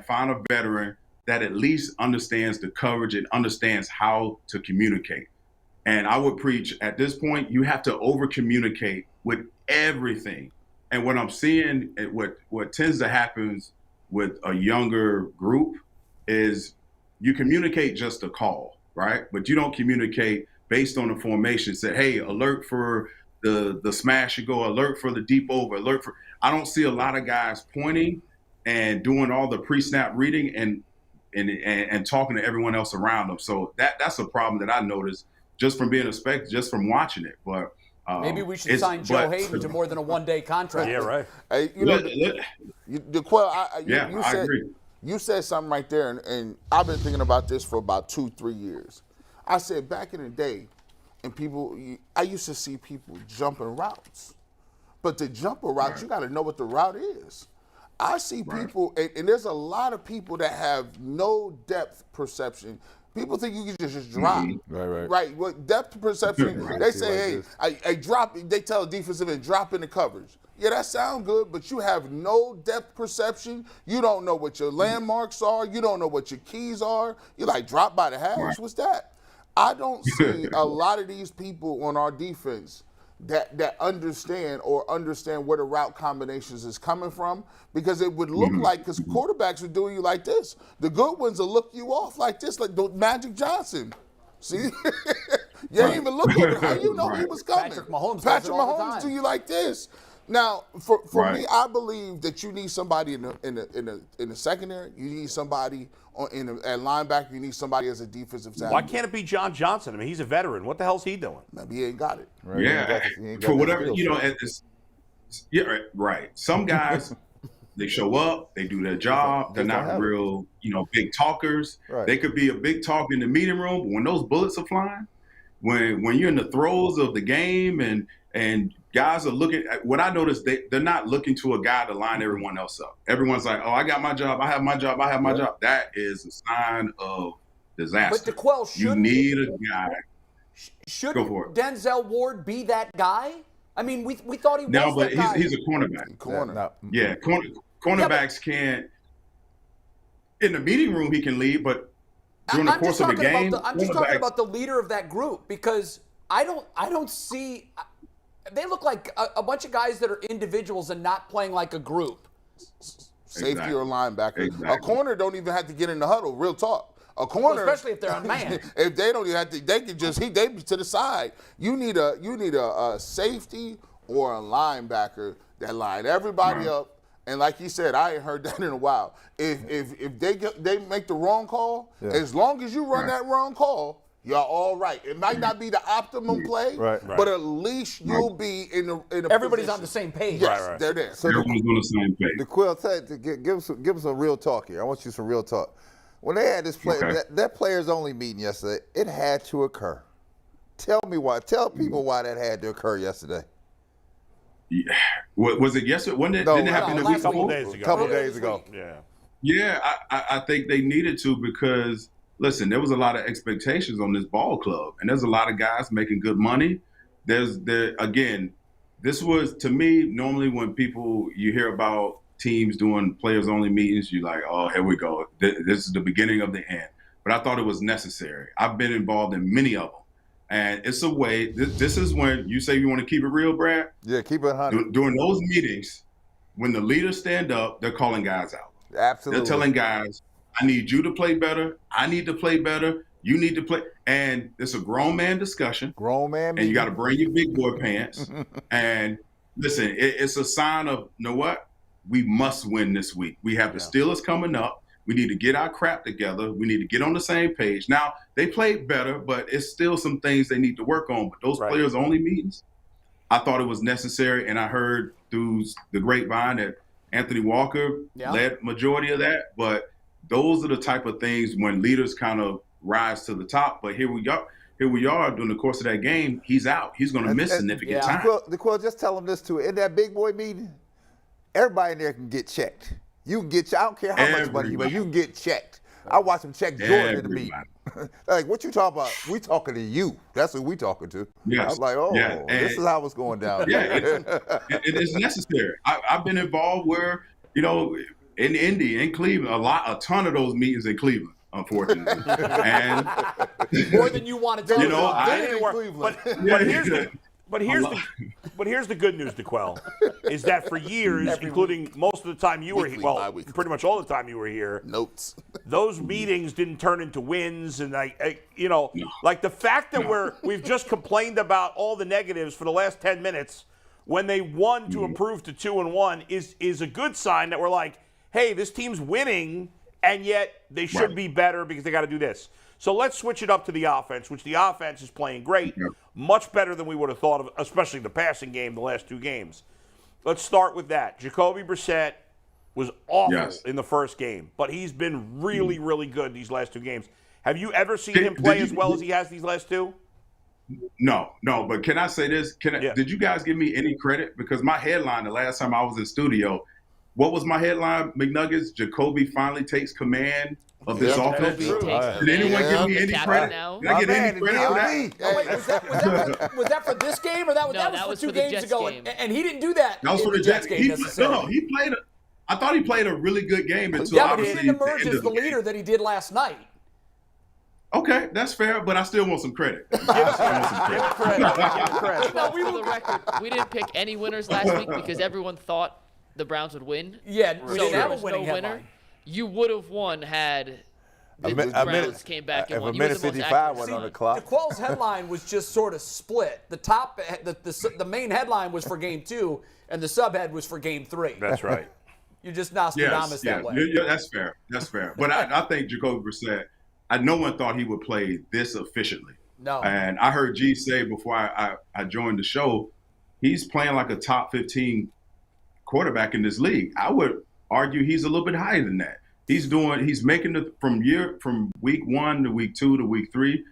find a veteran that at least understands the coverage and understands how to communicate. And I would preach at this point, you have to over communicate with everything. And what I'm seeing, what tends to happen with a younger group is you communicate just a call, right? But you don't communicate based on the formation. Say, hey, alert for the smash and go, alert for the deep over, alert for. I don't see a lot of guys pointing and doing all the pre-snap reading and talking to everyone else around them. So that's a problem that I noticed just from being a spectator, just from watching it. But maybe we should sign Joe Hayden to more than a one-day contract. Yeah, right. Hey, I agree. You said something right there, and I've been thinking about this for about 2-3 years. I said back in the day, and I used to see people jumping routes. But to jump a route, you got to know what the route is. I see people, and there's a lot of people that have no depth perception. People think you can just drop. Right. What depth perception, they say, hey, I drop, they tell a defensive end, drop in the coverage. Yeah, that sounds good, but you have no depth perception. You don't know what your landmarks are. You don't know what your keys are. You're like, drop by the hash. What's that? I don't see a lot of these people on our defense that understand where the route combinations is coming from, because it would look like, because quarterbacks are doing you like this. The good ones will look you off like this, like Magic Johnson. See? You ain't even look over. How you know he was coming? Patrick Mahomes do you like this. Now, for me, I believe that you need somebody in the secondary. You need somebody at linebacker. You need somebody as a defensive tackle. Why can't it be John Johnson? I mean, he's a veteran. What the hell's he doing? Maybe he ain't got it. Right? Yeah, for whatever right. Some guys, they show up, they do their job. They're not real, big talkers. Right. They could be a big talker in the meeting room, but when those bullets are flying, when you're in the throes of the game and guys are looking at what I noticed, they're not looking to a guy to line everyone else up. Everyone's like, oh, I got my job. I have my job. I have my job. That is a sign of disaster. But DeQuell, you need a guy. Should Go for it. Denzel Ward be that guy? I mean, we thought he was No, but that guy. he's a cornerback. Cornerbacks can't. In the meeting room, he can lead, but during the course of the game, I'm just talking about the leader of that group, because I don't see. They look like a bunch of guys that are individuals and not playing like a group. Safety or linebacker. Exactly. A corner don't even have to get in the huddle. Real talk. A corner, especially if they're on man. If they don't even have to, they can just they be to the side. You need a safety or a linebacker that line everybody up And like he said, I ain't heard that in a while. If they make the wrong call, as long as you run that wrong call, you're all right. It might not be the optimum play, but at least you'll be in a Everybody's position. on the same page. Yes, they're there. So Everyone's on the same page. DeQuill, give us some real talk here. I want you some real talk. When they had this play, that players only meeting yesterday, it had to occur. Tell me why. Tell people why that had to occur yesterday. Yeah. Was it yesterday? Didn't it happen the week before? Days ago. Couple days ago. Yeah. Yeah, I think they needed to because, listen, there was a lot of expectations on this ball club, and there's a lot of guys making good money. Again, this was, to me, normally when you hear about teams doing players-only meetings, you're like, oh, here we go. This is the beginning of the end. But I thought it was necessary. I've been involved in many of them. And it's a way, this is when you say you want to keep it real, Brad. Yeah, keep it 100. During those meetings, when the leaders stand up, they're calling guys out. Absolutely. They're telling guys, I need you to play better. I need to play better. You need to play. And it's a grown man discussion. Grown man. And you got to bring your big boy pants. And listen, it's a sign of, you know what? We must win this week. We have the Steelers coming up. We need to get our crap together. We need to get on the same page. Now, they played better, but it's still some things they need to work on. But those players-only meetings, I thought it was necessary. And I heard through the grapevine that Anthony Walker led majority of that. But those are the type of things when leaders kind of rise to the top. But here we are during the course of that game. He's out. He's going to miss significant time. DeQuill, just tell him this too. In that big boy meeting, everybody in there can get checked. You can get, I don't care how much money you make, you can get checked. I watched him check Jordan in the meeting. Like, what you talking about? We talking to you. That's who we talking to. Yes. I was like, this is how it's going down. It is necessary. I've been involved where, in Indy, in Cleveland, a ton of those meetings in Cleveland, unfortunately. And more than you wanted to. But here's the good news, DeQuell, is that for years, including most of the time you were here, pretty much all the time you were here, those meetings didn't turn into wins, and like the fact that we've just complained about all the negatives for the last 10 minutes, when they won to improve to 2-1 is a good sign that we're like, hey, this team's winning, and yet they should be better because they got to do this. So let's switch it up to the offense, which the offense is playing great, much better than we would have thought of, especially the passing game the last two games. Let's start with that. Jacoby Brissett was awful in the first game, but he's been really, really good these last two games. Have you ever seen him play as well as he has these last two? No, but can I say this? Did you guys give me any credit? Because my headline the last time I was in studio, what was my headline, McNuggets? Jacoby finally takes command of this offense. Did anyone give me any credit? Did I get any credit for that? Oh, wait, was that for this game, or that was for 2 games ago? And he didn't do that. That was for the Jets game necessarily. He played. I thought he played a really good game until but he didn't emerge as the leader that he did last night. Okay, that's fair, but I still want some credit. Give credit. No, for the record, we didn't pick any winners last week because everyone thought the Browns would win. Yeah, we didn't have a winning winner. You would have won had the Browns came back and won. If a minute 55 went on the clock. DeQuell's headline was just sort of split. The main headline was for Game 2, and the subhead was for Game 3. That's right. You're just Nostradamus that way. Yeah, that's fair. That's fair. But I think Jacoby Brissett, no one thought he would play this efficiently. No. And I heard G say before I joined the show, he's playing like a top 15 quarterback in this league. I would argue he's a little bit higher than that. He's making it from week 1 to week 2 to week 3.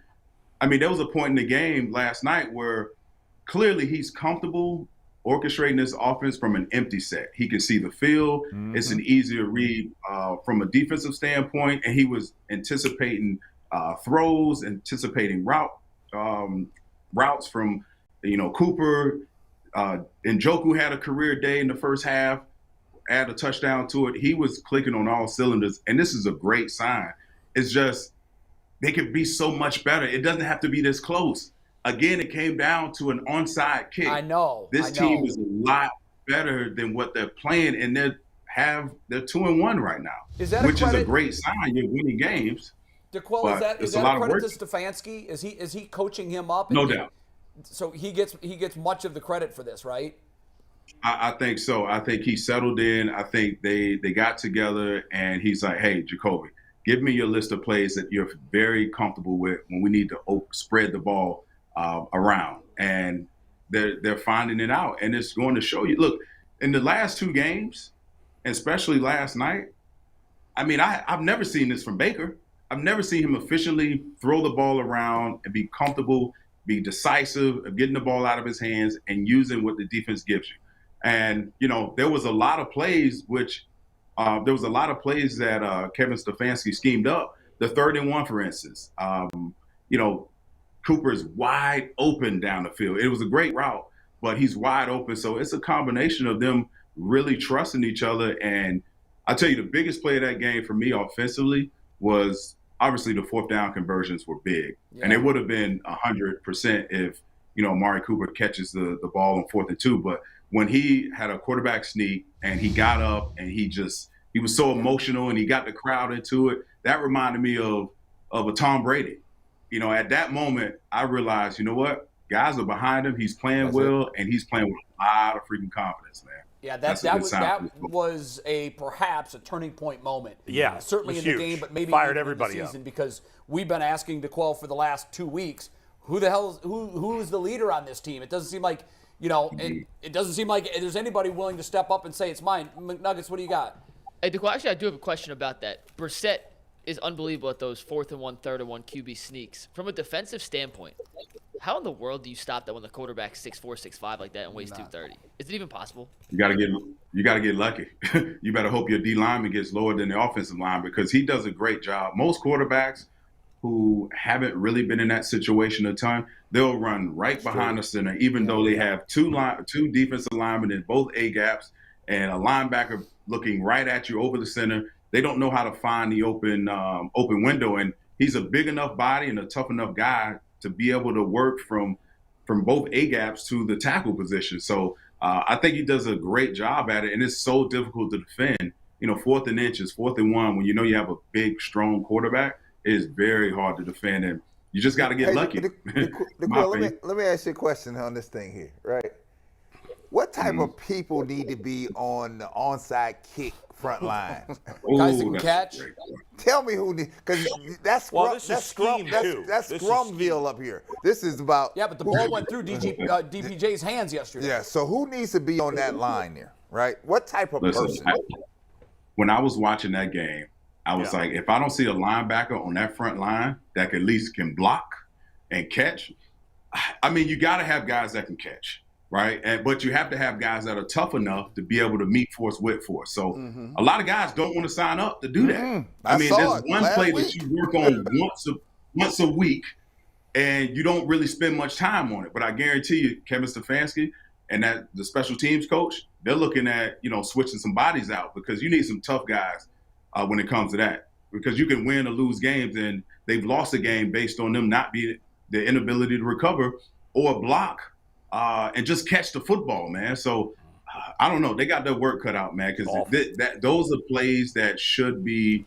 I mean, there was a point in the game last night where clearly he's comfortable orchestrating this offense from an empty set. He can see the field. Mm-hmm. It's an easier read from a defensive standpoint, and he was anticipating throws, anticipating routes from Cooper. Njoku had a career day in the first half. Add a touchdown to it. He was clicking on all cylinders, and this is a great sign. It's just they could be so much better. It doesn't have to be this close. Again, it came down to an onside kick. I know. This team is a lot better than what they're playing, and they're 2-1 right now, which is a great sign. You're winning games. DeQuell, is that a credit to Stefanski? Is he coaching him up? No doubt. So he gets much of the credit for this, right? I think so. I think he settled in. I think they got together, and he's like, hey, Jacoby, give me your list of plays that you're very comfortable with when we need to spread the ball around. And they're finding it out. And it's going to show you. Look, in the last 2 games, and especially last night, I mean, I've never seen this from Baker. I've never seen him efficiently throw the ball around and be comfortable, be decisive of getting the ball out of his hands and using what the defense gives you. And, you know, there was a lot of plays that Kevin Stefanski schemed up. The 3rd and 1, for instance, you know, Cooper's wide open down the field. It was a great route, but he's wide open. So it's a combination of them really trusting each other. And I'll tell you, the biggest play of that game for me offensively was obviously the 4th down conversions were big. Yeah. And it would have been 100% if, you know, Amari Cooper catches the ball on 4th and 2. But when he had a quarterback sneak and he got up and he was so emotional and he got the crowd into it, that reminded me of a Tom Brady. You know, at that moment, I realized, you know what? Guys are behind him. He's playing and he's playing with a lot of freaking confidence, man. Yeah, that was perhaps a turning point moment. Yeah, certainly in the game, but maybe fired in everybody the season up. Because we've been asking the Quell for the last 2 weeks, who is the leader on this team? It doesn't seem like, you know, it doesn't seem like there's anybody willing to step up and say it's mine. McNuggets, what do you got? Hey, actually, I do have a question about that. Brissett is unbelievable at those 4th and 1, 3rd and 1 QB sneaks. From a defensive standpoint, how in the world do you stop that when the quarterback's 6'4", 6'5" like that and weighs 230? Is it even possible? You gotta get lucky. You better hope your D lineman gets lower than the offensive line, because he does a great job. Most quarterbacks who haven't really been in that situation a ton, they'll run right behind the center, even though they have two defensive linemen in both A gaps and a linebacker looking right at you over the center. They don't know how to find the open window, and he's a big enough body and a tough enough guy to be able to work from both A gaps to the tackle position. So I think he does a great job at it, and it's so difficult to defend. You know, 4th and inches, 4th and 1, when you know you have a big, strong quarterback, it is very hard to defend, and you just got to get lucky. Let me ask you a question on this thing here, right? What type of people need to be on the onside kick front line? Guys that can catch. Tell me who, because that's Scrumville up here. This is about. Yeah, but the ball went through DPJ's hands yesterday. Yeah, so who needs to be on that line there, right? What type of person? When I was watching that game, I was like, if I don't see a linebacker on that front line that at least can block and catch, I mean, you got to have guys that can catch. Right, but you have to have guys that are tough enough to be able to meet force with force. So a lot of guys don't want to sign up to do that. I mean, there's one play that you work on once a week, and you don't really spend much time on it. But I guarantee you, Kevin Stefanski and the special teams coach, they're looking at, you know, switching some bodies out, because you need some tough guys when it comes to that. Because you can win or lose games, and they've lost a game based on them not being the inability to recover or block. And just catch the football, man. So I don't know. They got their work cut out, man, because those are plays that you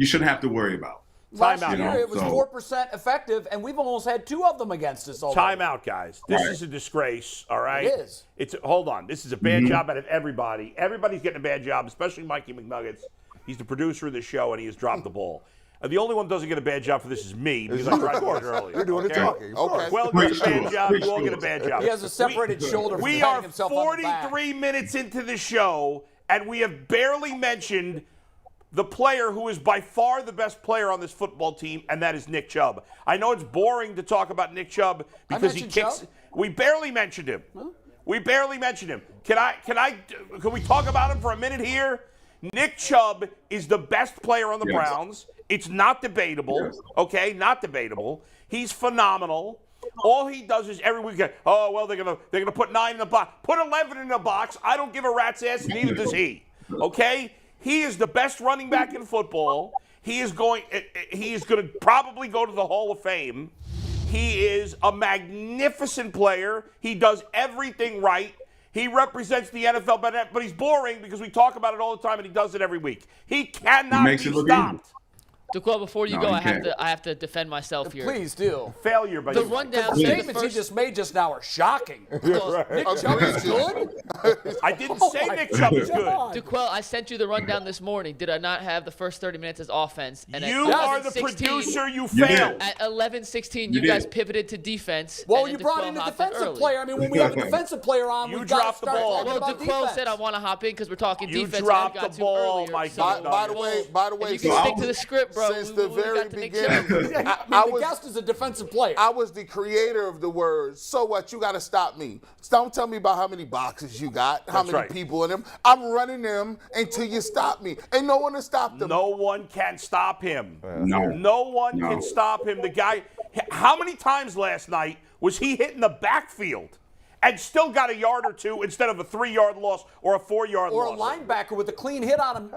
shouldn't have to worry about. Last year it was 4% effective, and we've almost had 2 of them against us already. Timeout, guys. This is a disgrace, all right? It is. Hold on. This is a bad job out of everybody. Everybody's getting a bad job, especially Mikey McNuggets. He's the producer of the show, and he has dropped the ball. The only one who doesn't get a bad job for this is me, because I tried to work earlier. You're doing the talking. Okay. Well, gets a bad job. You all get a bad job. He has a separated shoulder from We patting are himself on the back. 43 minutes into the show, and we have barely mentioned the player who is by far the best player on this football team, and that is Nick Chubb. I know it's boring to talk about Nick Chubb because he kicks. Chubb? We barely mentioned him. Huh? We barely mentioned him. Can we talk about him for a minute here? Nick Chubb is the best player on the Browns. It's not debatable, okay? Not debatable. He's phenomenal. All he does is every weekend, they're gonna put 9 in the box. Put 11 in the box. I don't give a rat's ass, neither does he. Okay? He is the best running back in football. He is going to probably go to the Hall of Fame. He is a magnificent player. He does everything right. He represents the NFL, but he's boring because we talk about it all the time, and he does it every week. He cannot be stopped. DeQuell, before you No, go, you I have to defend myself here. Please do. Failure by The you. rundown. The said statements he just made just now are shocking. Well, Nick Chubb is good? I didn't Oh say my Nick Chubb is good. God. DeQuell, I sent you the rundown this morning. Did I not have the first 30 minutes as offense? And at You are the 11:16 producer. You You did. failed. At 11:16, You you guys did. pivoted to defense. Well, and you then brought DeQuell in a hopped in defensive early. player. I mean, when we have a defensive player on, You we've got to dropped the start ball. talking Well, about DeQuell defense. said I want to hop in because we're talking You defense. dropped and I got the to ball, earlier, Mike. so- By the way, If you so can stick to the script, bro. since we the got very to Nick beginning, Chubb. I mean, the guest is a defensive player. I was the creator of the word, so what? You got to stop me. Don't tell me about how many boxes you got, how That's many right. people in them. I'm running them until you stop me. Ain't no one to stop them. No one can stop him. No. No one No. can stop him. The guy, how many times last night was he hitting the backfield and still got a yard or two instead of a 3-yard loss or a 4-yard Or a loss? linebacker with a clean hit on him,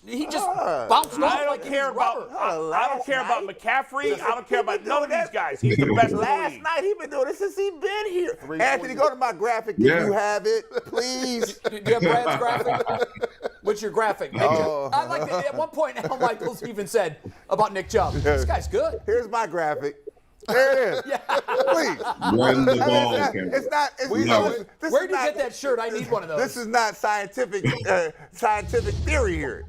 he just bounced off I don't like care it was about. rubber. I don't care about McCaffrey. I don't care about none of these guys. He's the best in the Last league. night he been doing this since he been here. Anthony, go to my graphic if Yeah. you have it, please. Do you have Brad's graphic? What's your graphic? Nick Chubb? I like that. At one point, Al Michaels even said about Nick Chubb, this guy's good. Here's my graphic. There it is. Please. Run the ball, It's Kevin. not. It's not. No. This Where is did you not- get that shirt? I need one of those. This is not scientific theory here.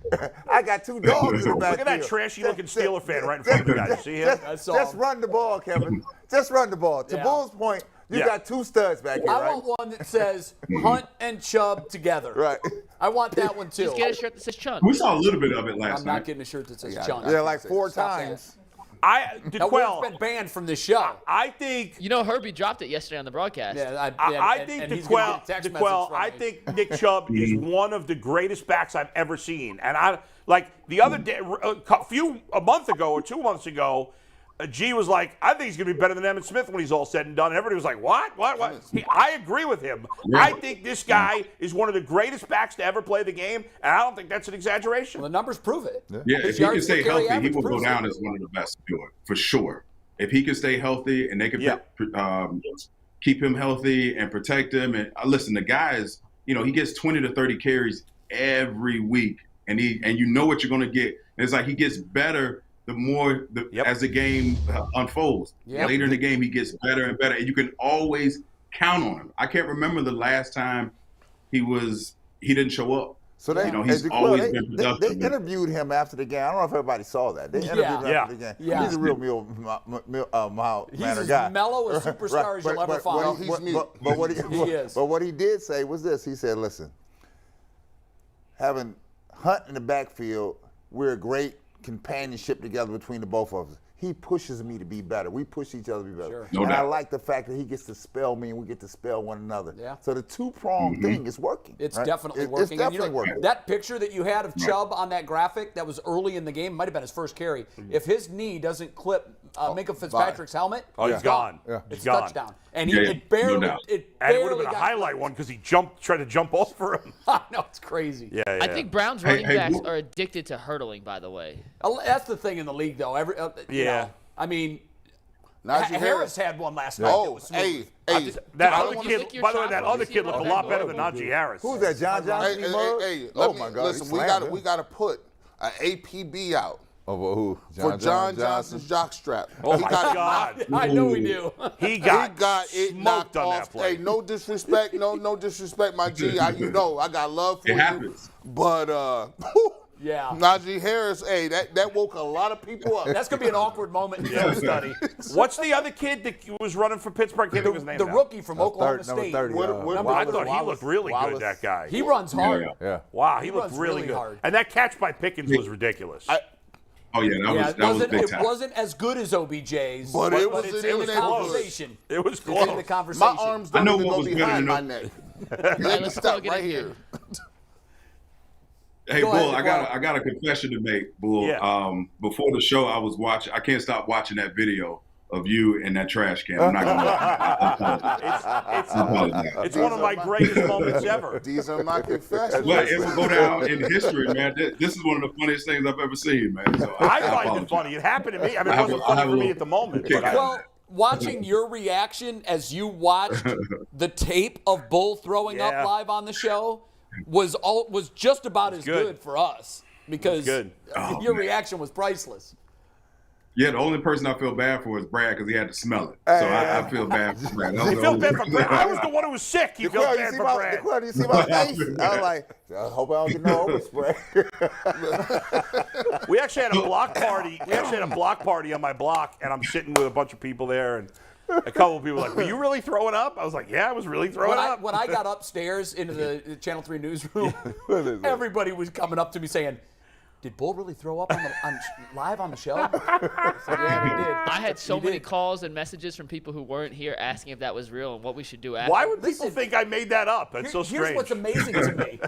I got 2 dogs in the back. Look at that trashy-looking Steeler fan right in front of you guys. You see him? I saw Just him. run the ball, Kevin. Just run the ball. To Yeah. Bull's point, you Yeah. got 2 studs back here, I right? want one that says Hunt and Chubb together. Right. I want that one too. Just get a shirt that says Chun. We saw a little bit of it last I'm night. not getting a shirt that says Chun. Yeah, like 4 Stop times. Now, That word's been banned from this show. I think. You know, Herbie dropped it yesterday on the broadcast. Yeah, I think and he's gonna DeQuell. get a text message DeQuell. from I me. think Nick Chubb is one of the greatest backs I've ever seen. And I like the other day, a month ago or 2 months ago, G was like, I think he's going to be better than Emmitt Smith when he's all said and done. And everybody was like, what? I agree with him. Yeah. I think this guy is one of the greatest backs to ever play the game, and I don't think that's an exaggeration. Well, the numbers prove it. Yeah, His if he can yards per stay carry healthy, he average will go proves down it. as one of the best to do it, for sure. If he can stay healthy and they can keep him healthy and protect him. And listen, the guy is, he gets 20 to 30 carries every week, and you know what you're going to get. And it's like he gets better the more as the game unfolds. Yep. Later in the game, he gets better and better, and you can always count on him. I can't remember the last time he didn't show up. So they, he's DeQuell, always they, been they productive. interviewed him after the game. I don't know if everybody saw that. They interviewed him after the game. Yeah. He's a real mild He's mannered as guy. mellow a superstar as you'll ever find. But what he did say was this. He said, listen, having Hunt in the backfield, we're a great companionship together between the both of us. He pushes me to be better. We push each other to be better. Sure. No and I doubt. like the fact that he gets to spell me and we get to spell one another. Yeah. So the two-pronged thing is working. It's right? definitely working. It's definitely And working. That picture that you had of Chubb on that graphic, that was early in the game, might have been his first carry. If his knee doesn't clip Minka Fitzpatrick's helmet, Oh, he's gone. Yeah. It's He's a gone. touchdown. And Yeah, it barely, no doubt. And it would have been a got highlight clipped. one because he tried to jump over him. I know, it's crazy. Yeah. I think Browns Hey, running hey, backs wh- are addicted to hurdling, by the way. That's the thing in the league, though. Yeah. I mean, Najee Harris had one last night. that Oh, was smooth. hey. That I other don't wanna kid, lick your by the way, shot that when other you see kid him looked a on lot that better goal. than Najee Harris. Who's that, John Johnson? Let my me- God. Listen, he we slammed him. got to put an APB out Oh, well, who? for John Johnson's jockstrap. Oh He my got it God. I know we do. He got it smoked knocked on off. that play. Hey, no disrespect, no disrespect, my G. I got love for It you. happens. But Yeah. Najee Harris, hey, that woke a lot of people up. That's going to be an awkward moment in film study. What's the other kid that was running for Pittsburgh? I can't think of his name The now. rookie from Oklahoma number State. 30. What- I thought he looked really good, Wallace. that guy. He runs hard. Yeah. Wow, he looked runs really really good. hard. And that catch by Pickens was ridiculous. Oh yeah, that was big it time. wasn't as good as OBJ's, But it was it's in in the the neighborhood. conversation. It was It's in the close. conversation. My arms I don't know even what go was better behind than my no- neck. All right, let's Stop get right in here. Hey, Go Bull, ahead, I got a confession to make, Bull. Yeah. Before the show, I was watching. I can't stop watching that video of you in that trash can. I'm not gonna lie. It's one of my greatest moments ever. These are my confessions. But it will go down in history, man. This is one of the funniest things I've ever seen, man. So I find it apologize. funny. It happened to me. I mean, it I have wasn't a- I funny have for a me little at the moment. kick But out. Well, watching your reaction as you watched the tape of Bull throwing Yeah. up live on the show was just about as good. good for us. because good. your reaction was priceless. Yeah, the only person I feel bad for is Brad because he had to smell it. So I feel bad for Brad. You feel bad for Brad? I was the one who was sick. You felt bad for Brad. You see my face? I was like, I hope I don't get no overspray. We actually had a block party. We actually had a block party on my block, and I'm sitting with a bunch of people there, and a couple of people were like, were you really throwing up? I was like, yeah, I was really throwing up. When I got upstairs into the Channel 3 newsroom, everybody was coming up to me saying, did Bull really throw up live on the show? I said, yeah, he did. I had so many calls and messages from people who weren't here asking if that was real and what we should do after. Why would people think I made that up? That's so strange. Here's what's amazing to me.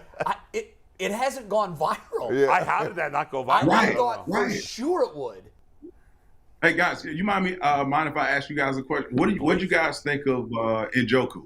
It hasn't gone viral. Yeah. How did that not go viral? I thought for sure it would. Hey guys, you mind if I ask you guys a question? What did you guys think of Njoku?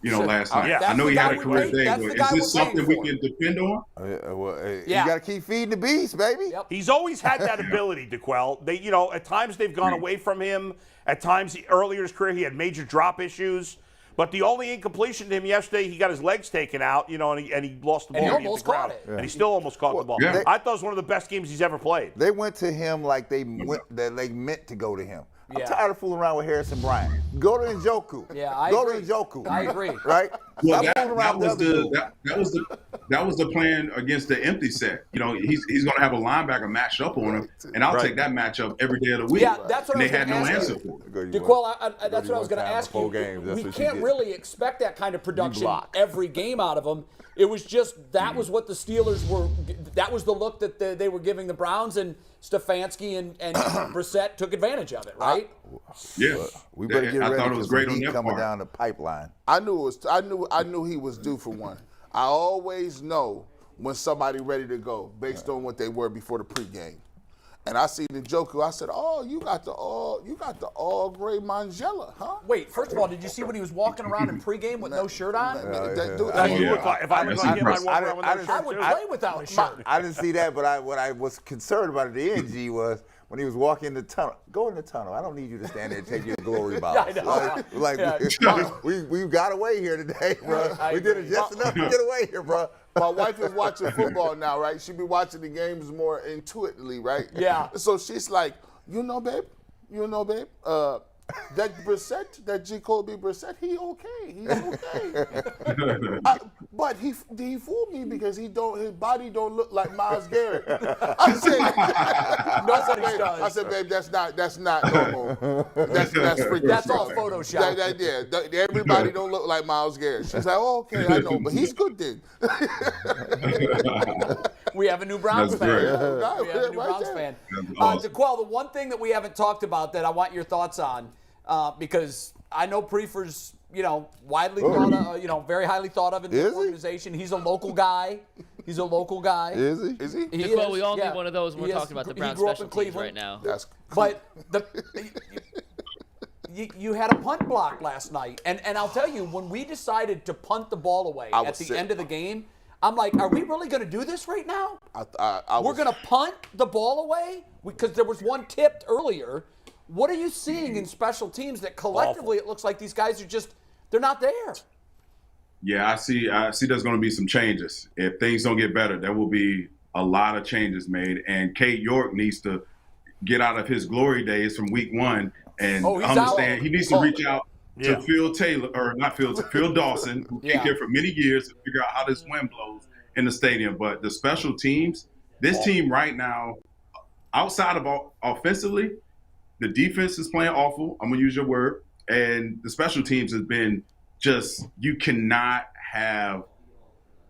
Last night. Yeah. I know he had a career day, that's but the guy is this we're something paying we can depend on? You got to keep feeding the beast, baby. Yep. He's always had that ability, DeQuell. They, at times they've gone away from him. At times, earlier in his career, he had major drop issues. But the only incompletion to him yesterday, he got his legs taken out, and he lost the ball. And he and almost hit the ground. caught it. And he still almost caught the ball. Yeah. I thought it was one of the best games he's ever played. They went to him like they meant to go to him. I'm Yeah. tired of fooling around with Harrison Bryant. Go to Njoku. Yeah, I Go agree. to Njoku. I agree. Right? Well, Stop fooling around with the other dude. that was the plan against the empty set. He's going to have a linebacker matched up on him, and I'll take that matchup every day of the week. Yeah, that's what and I was they had no gonna ask answer you. for it. DeQuell, that's what I was going to ask you. Games, we can't really expect that kind of production block. every game out of him. It was just that was what the Steelers were. That was the look that they were giving the Browns, and Stefanski and Brissett took advantage of it, right? Yeah, We better get I ready thought it was because great on he's that coming part. down the pipeline. I knew he was due for one. I always know when somebody ready to go based on what they were before the pregame. And I see Njoku. I said, "Oh, you got the all gray Manjella, huh?" Wait, first of all, did you see when he was walking around in pregame with no shirt on? If I look like him, I'd walk around with no shirt, I would too. play without a shirt. I didn't see that, but what I was concerned about at the end, was when he was walking in the tunnel. Go in the tunnel. I don't need you to stand there and take your glory bows. Yeah, I know. We got away here today, bro. We did it just enough to get away here, bro. My wife is watching football now, right? She be watching the games more intuitively, right? Yeah. So she's like, babe, that Brissett, that Jacoby Brissett, he's okay. But he fooled me because his body don't look like Myles Garrett. I said, babe, that's not normal. That's freaking. That's all Photoshop. Everybody don't look like Myles Garrett. She's like, oh, okay, I know, but he's good then. We have a new Browns fan. great. We have a new Browns fan. Awesome. DeQuell, the one thing that we haven't talked about that I want your thoughts on, because I know Prefer's, widely thought of, very highly thought of in the organization. He's a local guy. Is he? Is he? DeQuell, we all need one of those when we're talking about the Browns special teams right now. But you had a punt block last night, and I'll tell you, when we decided to punt the ball away at the end of the game, I'm like, are we really going to do this right now? We're going to punt the ball away? Because there was one tipped earlier. What are you seeing in special teams that collectively it looks like these guys are they're not there? Yeah, I see there's going to be some changes. If things don't get better, there will be a lot of changes made. And Kate York needs to get out of his glory days from week one and understand he needs to reach out to Phil Dawson, who came here for many years, to figure out how this wind blows in the stadium. But the special teams, this team right now, outside of offensively, the defense is playing awful. I'm going to use your word. And the special teams has been you cannot have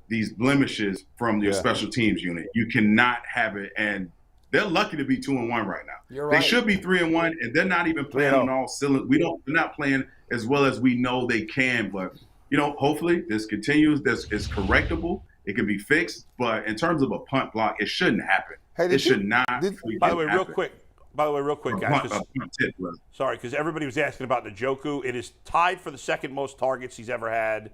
these blemishes from your special teams unit. You cannot have it. And they're lucky to be 2-1 right now. You're right. They should be 3-1, and they're not even playing on all cylinders. They're not playing as well as we know they can. But, hopefully this continues. It's correctable. It can be fixed. But in terms of a punt block, it shouldn't happen. It should not. By the way, real quick, guys. Sorry, because everybody was asking about Njoku. It is tied for the second most targets he's ever had.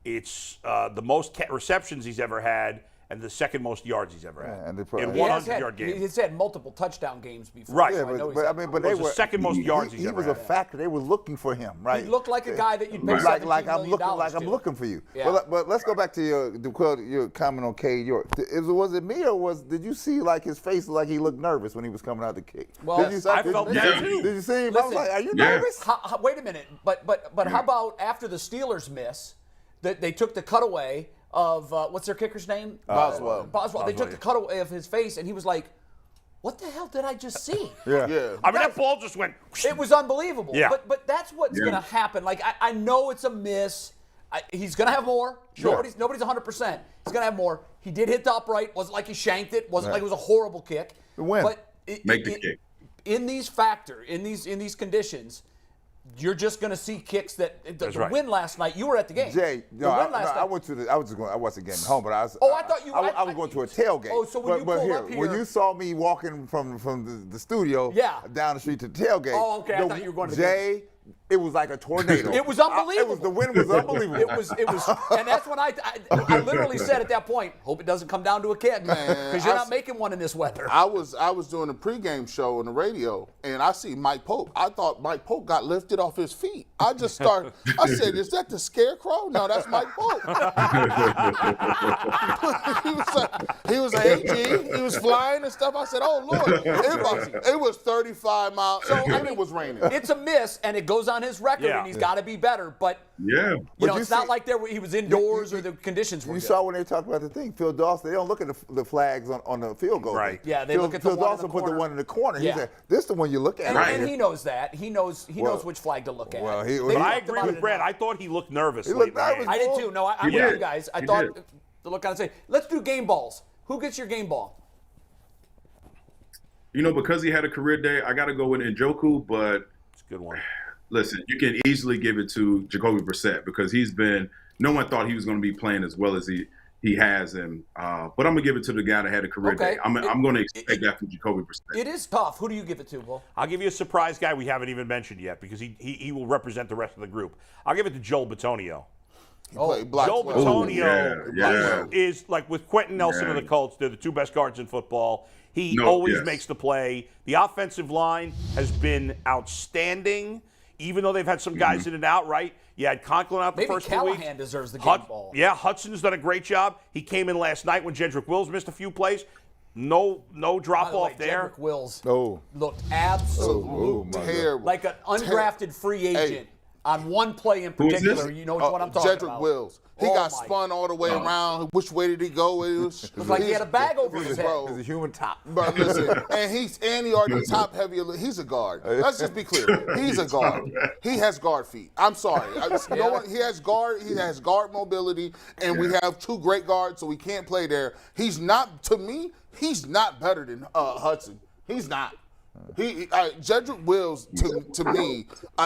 It's the most receptions he's ever had. and the second most yards he's ever had and in he has 100-yard games. He's had multiple touchdown games before. Right. So but they was the were second most yards he's he ever was had. a factor. They were looking for him, right? He looked like a guy that you'd pay like I'm looking to. looking for you. Yeah. But let's go back to your comment on Cade York. Was it me or did you see like his face like he looked nervous when he was coming out the kick? Well, did you, I felt that too. Did you see him? Listen, I was like, are you nervous? Wait a minute. But how about after the Steelers miss, that they took the cutaway of what's their kicker's name? Boswell. They took the cutaway of his face, and he was like, "What the hell did I just see?" Yeah. I mean, that ball just went. It was unbelievable. Yeah. But that's what's going to happen. Like I know it's a miss. He's going to have more. Sure. Nobody's 100%. He's going to have more. He did hit the upright. Wasn't like he shanked it. Wasn't like it was a horrible kick. Win. But Make the kick. In these conditions, you're just going to see kicks that the win last night. You were at the game. Jay, I went to I wasn't getting home, but I was. Oh, I thought you. I was going to a tailgate. Oh, so when you pulled up here, when you saw me walking from the studio, down the street to the tailgate. Oh, okay. I thought you were going to Jay. It was like a tornado. It was unbelievable. The wind was unbelievable. It was, and that's when I literally said at that point, hope it doesn't come down to a kick, because you're not making one in this weather. I was doing a pregame show on the radio, and I see Mike Polk. I thought Mike Polk got lifted off his feet. I just started. I said, "Is that the Scarecrow?" No, that's Mike Polk. he was an AG. He was flying and stuff. I said, "Oh Lord!" It was 35 miles. So and it was raining. It's a miss, and it goes on his record, and he's got to be better. But it's not like he was indoors or the conditions were. You good. saw when they talked about the thing, Phil Dawson. They don't look at the flags on the field goal. Right. Yeah, they look at the Phil one Dawson in the corner. put the one in the corner. Yeah. He said, "This is the one you look at." And he knows that. He knows which flag to look at. Well, But I agree with Brad. I thought he looked nervous. He looked nervous. I did too. No, I'm with you guys. I thought the look on and say, let's do game balls. Who gets your game ball? Because he had a career day, I got to go with Njoku, but It's a good one. Listen, you can easily give it to Jacoby Brissett because no one thought he was going to be playing as well as he has. And but I'm going to give it to the guy that had a career day. I'm going to expect that from Jacoby Brissett. It is tough. Who do you give it to, Will? I'll give you a surprise guy we haven't even mentioned yet because he will represent the rest of the group. I'll give it to Joel Bitonio. Joel Bitonio is like with Quentin Nelson of the Colts. They're the two best guards in football. He always makes the play. The offensive line has been outstanding, even though they've had some guys in and out, right? You had Conklin out the first 2 weeks. Maybe Callahan deserves the game ball. Yeah, Hudson's done a great job. He came in last night when Jedrick Wills missed a few plays. No drop-off there. Jedrick Wills looked Oh, absolutely terrible. like an undrafted free agent on one play in particular. You know what I'm talking Jedrick about. Wills. He got spun all the way around. Which way did he go? It was Looked like he had a bag over his head. He's a human top. But listen, and he already top heavy. He's a guard. Let's just be clear. He's a guard. He has guard feet. I'm sorry. He has guard mobility, and we have two great guards, so we can't play there. He's not, to me, he's not better than Hudson. He's not. Jedrick Wills, to me,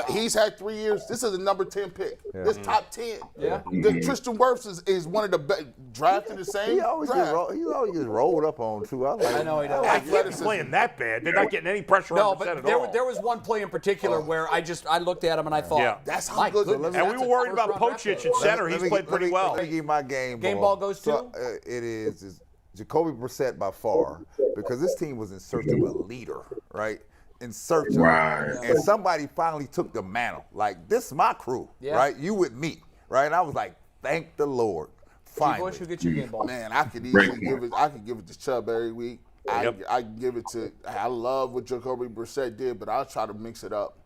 he's had 3 years. This is a number 10 pick. This top 10. Yeah. Tristan Wirfs is one of the best drafted the same. He always gets rolled up on too. I know he does. I can't be playing that bad. They're not getting any pressure on Brissett at all. There was one play in particular where I looked at him and I thought, that's how good. And we were worried about Pocic at center. He's played pretty well. Let me give my game ball. Game ball goes to? It is Jacoby Brissett by far, because this team was in search of a leader, right? In search of, and somebody finally took the mantle. Like, this is my crew, right? You with me, right? And I was like, thank the Lord. Finally. Bush, who gets your game ball? Man, I could easily give it. I could give it to Chubb every week. I can give it to. I love what Jacoby Brissett did, but I'll try to mix it up.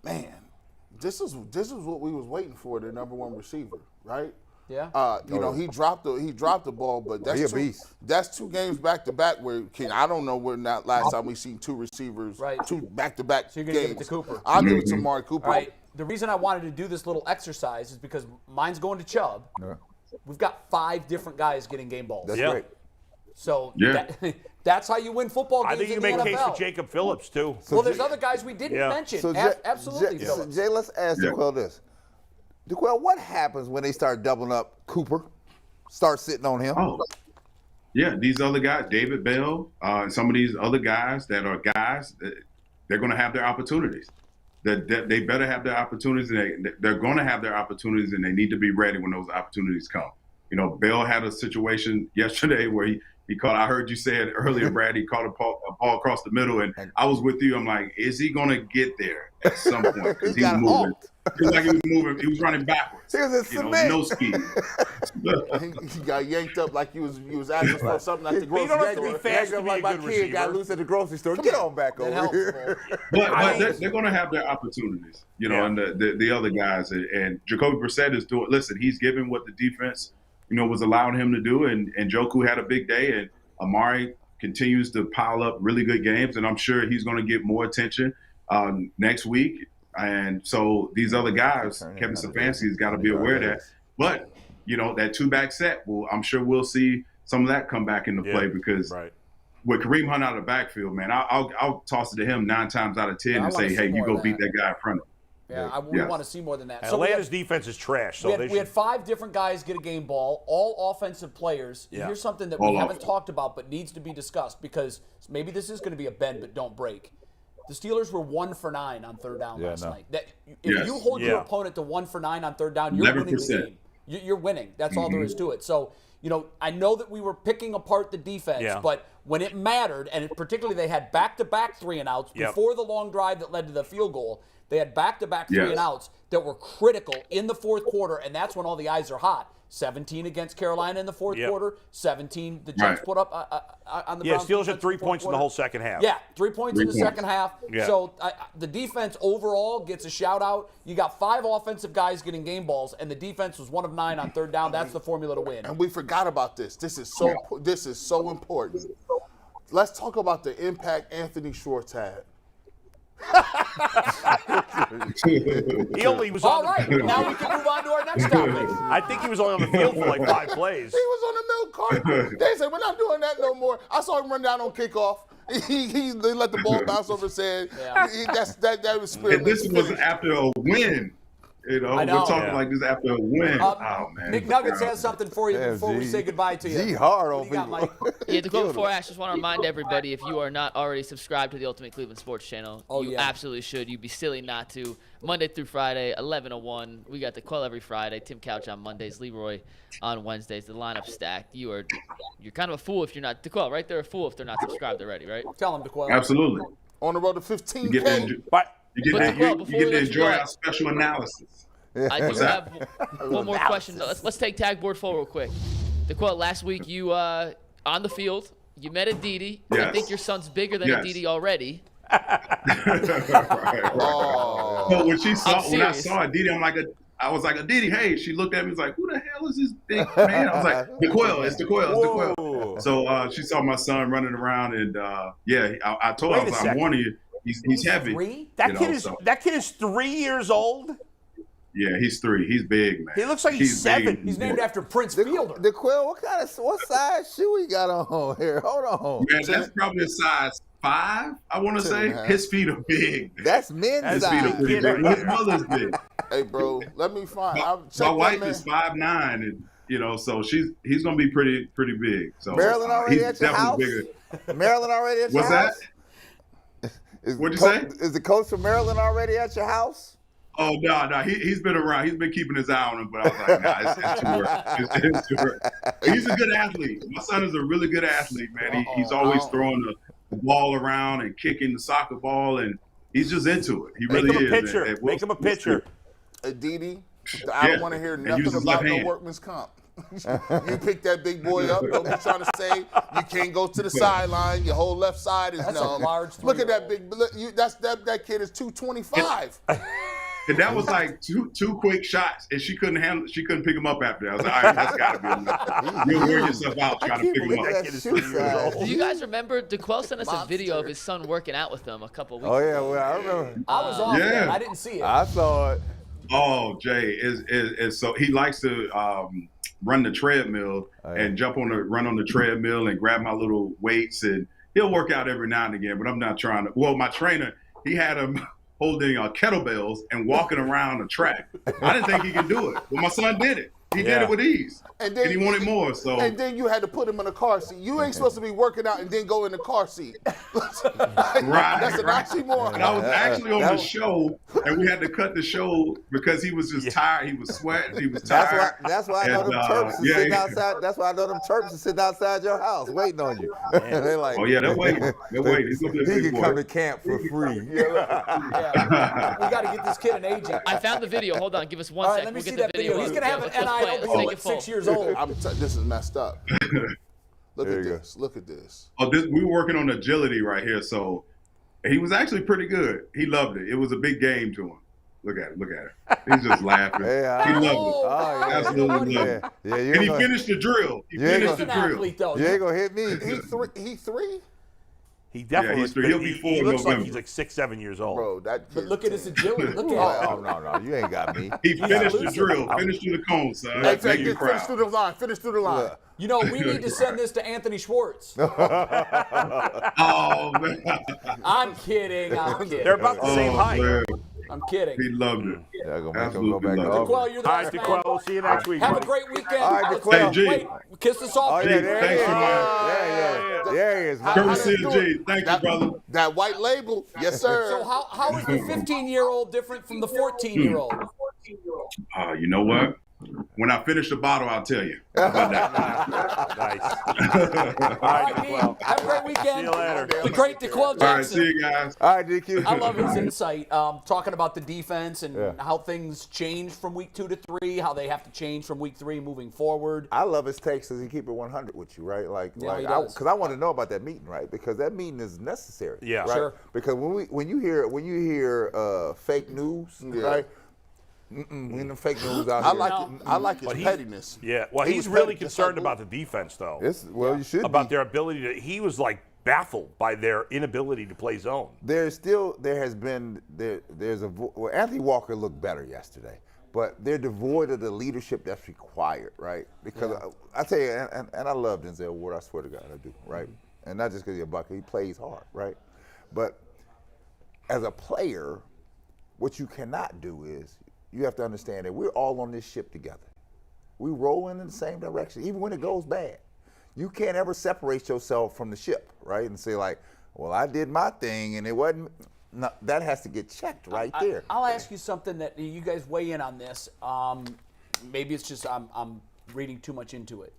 Man, this is what we was waiting for, the number one receiver, right? Yeah. He dropped the ball, but that's two games back to back where I don't know when that last time we seen two receivers, two back to back games. So you're gonna give it to Cooper. I'll give it to Amari Cooper. All right. The reason I wanted to do this little exercise is because mine's going to Chubb. Yeah. We've got 5 different guys getting game balls. That's great. So that's how you win football games. I think you can make a case for Jacob Phillips too. Well, there's other guys we didn't mention. So Absolutely, Phillips. Jay, let's ask DeQuell this. DeQuell, what happens when they start doubling up Cooper? Start sitting on him? Oh, yeah, these other guys, David Bell, some of these other guys that are guys, they're going to have their opportunities. They better have their opportunities. They're going to have their opportunities, and they need to be ready when those opportunities come. Bell had a situation yesterday where he caught. I heard you say it earlier, Brad. He caught a ball across the middle, and I was with you. I'm like, is he going to get there at some point? Because he's moving. It was like he was moving. He was running backwards. He was in cement. No speed. He got yanked up like he was asking for something at the grocery store. You don't have to be fast to be a good receiver. Got loose at the grocery store. Get on back over here. But they're going to have their opportunities, and the other guys. And Jacoby Brissett is doing. Listen, he's giving what the defense, was allowing him to do. And Njoku had a big day, and Amari continues to pile up really good games. And I'm sure he's going to get more attention next week. And so these other guys, Kevin Stefanski's got to be aware of that. But, that two-back set, I'm sure we'll see some of that come back into play because with Kareem Hunt out of the backfield, man, I'll toss it to him 9 times out of 10 and say, hey, you go beat that guy in front of him. Yeah, we want to see more than that. So Atlanta's defense is trash. So we had 5 different guys get a game ball, all offensive players. Yeah. Here's something that we haven't talked about but needs to be discussed because maybe this is going to be a bend but don't break. The Steelers were 1 for 9 on third down last night. If you hold your opponent to 1 for 9 on third down, you're 11%. Winning the game. You're winning. That's all there is to it. So, I know that we were picking apart the defense, but when it mattered, and particularly they had back-to-back 3-and-outs before the long drive that led to the field goal, they had back-to-back 3-and-outs that were critical in the fourth quarter, and that's when all the eyes are hot. 17 against Carolina in the fourth quarter, 17 the Jets put up on the Browns. Steelers had 3 points in the whole second half. Yeah, 3 points in the second half. Yeah. So the defense overall gets a shout-out. You got 5 offensive guys getting game balls, and the defense was 1 of 9 on third down. That's the formula to win. And we forgot about this. This is so important. Let's talk about the impact Anthony Schwartz had. He only was all right. Now we can move on to our next topic. I think he was only on the field for like 5 plays. He was on the milk carton. They said we're not doing that no more. I saw him run down on kickoff. They let the ball bounce over his head. Yeah. That was spirit. And this was after a win. We're talking like this after a win. Man. Nick Nuggets has something for you before we say goodbye to you. Hard on people. To go before Ash, just want to remind everybody, if you are not already subscribed to the Ultimate Cleveland Sports Channel, you absolutely should. You'd be silly not to. Monday through Friday, 11 to 1. We got the Quell every Friday. Tim Couch on Mondays. Leroy on Wednesdays. The lineup stacked. You're kind of a fool if you're not. DeQuell, right? They're a fool if they're not subscribed already, right? Tell them, DeQuell. Absolutely. On the road to 15K. You get to enjoy our special analysis. I do have one more question. Let's take tag board 4 real quick. DeQuell, last week you on the field, you met Aditi. Yes. I think your son's bigger than Aditi already. So when I saw Aditi, I was like, Aditi, hey. She looked at me, was like, who the hell is this big man? I was like, DeQuell, it's DeQuell. So she saw my son running around, and I told her, I'm warning you, he's heavy. 3? That kid is 3 years old. Yeah, he's 3. He's big, man. He looks like he's 7. He's named after Prince Fielder. DeQuell, what size shoe he got on here? Hold on. Man, that's probably a size 5, I want to say. His feet are big. That's men's size. His feet are pretty big. His mother's big. Hey, bro, let me find. My wife is 5'9", and so he's gonna be pretty big. So Maryland already at your house. Bigger. Maryland already at your house. What's that? What'd you say? Is the coach from Maryland already at your house? Oh no, he's been around. He's been keeping his eye on him, but I was like, nah, it's too early. It's too early. He's a good athlete. My son is a really good athlete, man. He's always throwing the ball around and kicking the soccer ball, and he's just into it. He really is. Make him a pitcher. Aditi, I don't want to hear nothing about no workman's comp. You pick that big boy up. Don't be trying to say you can't go to the sideline. Your whole left side is numb. Look at that big. That kid is 225. And that was like two quick shots, and she couldn't pick him up after that. I was like, all right, that's got to be enough. You'll wear yourself out trying to pick him up. Do you guys remember DeQuell sent us a video of his son working out with him a couple weeks ago? Oh, yeah, well, I remember. I was on there. I didn't see it. I saw it. Oh, Jay, is so he likes to run the treadmill and run on the treadmill and grab my little weights, and he'll work out every now and again, but I'm not trying to. Well, my trainer, he had him holding kettlebells and walking around the track. I didn't think he could do it, but my son did it. He did it with ease. And he wanted more. So and then you had to put him in a car seat. You ain't supposed to be working out and then go in the car seat. right. That's an oxymoron. And I was actually on the show, and we had to cut the show because he was just tired. He was sweating. He was tired. That's why I know them Terps is sitting outside. That's why I know them Terps is sitting outside your house waiting on you. They're like, oh yeah, they're waiting. They're waiting. He's gonna be a big he can boy. come to camp for free. We got to get this kid an agent. I found the video. Hold on. Give us 1 All right, second. let me We'll see get that the video. He's going to have an NIL at 6 years old. This is messed up. Look at this. Look at this. Oh, we were working on agility right here, so he was actually pretty good. He loved it. It was a big game to him. Look at him. Look at him. He's just laughing. He loved it. Oh, yeah. Absolutely loved it. Yeah, And he finished the drill. He finished the drill. You ain't gonna hit me. He three? He definitely he's 3. He'll be 4 he in looks like November. he's like 6, 7 years old. Bro, that But look at his agility. Look at Oh, no, you ain't got me. He finished the drill. Finished through the cone, son. Hey, Make you finish proud. through the line. Finish through the line. You know, we need to send this to Anthony Schwartz. Oh, man. I'm kidding. They're about the same height. Man. I'm kidding. He loved it. Yeah, gonna make him go Absolutely back to loved it. DeQuell, you're the All right, best, DeQuell. man. We'll see you next week. Have a buddy. great weekend. All right, Let's DeQuell. Hey, G. wait, kiss us off. Oh, yeah, G, there thanks he is. for Yeah. There he is. Courtesy of G. Thank you, brother. That white label. Yes, sir. So how is the 15-year-old different from the 14-year-old? You know what? When I finish the bottle, I'll tell you. How about that? Nice. All right, D, have a great weekend. See you later. The great DeQuell All right, Jackson. see you guys. All right, DQ. I love his insight, talking about the defense and how things change from week 2 to 3, how they have to change from week 3 moving forward. I love his takes as he keep it 100 with you, right? he does. Because I want to know about that meeting, right? Because that meeting is necessary. Yeah. Right? Sure. Because when you hear fake news, right? We the fake news out I here. like his pettiness. Yeah. Well, He he's was really petty, just concerned like about the defense, though. You should About be. their ability to. He was like baffled by their inability to play zone. There's Anthony Walker looked better yesterday, but they're devoid of the leadership that's required, right? Because I tell you, and I love Denzel Ward, I swear to God I do, right? And not just because he's a Buckeye, he plays hard, right? But as a player, what you cannot do is you have to understand that we're all on this ship together. We rolling in the same direction, even when it goes bad. You can't ever separate yourself from the ship, right? And say like, well, I did my thing and it wasn't. No, that has to get checked right there. I'll ask you something that you guys weigh in on this. Maybe it's just I'm reading too much into it.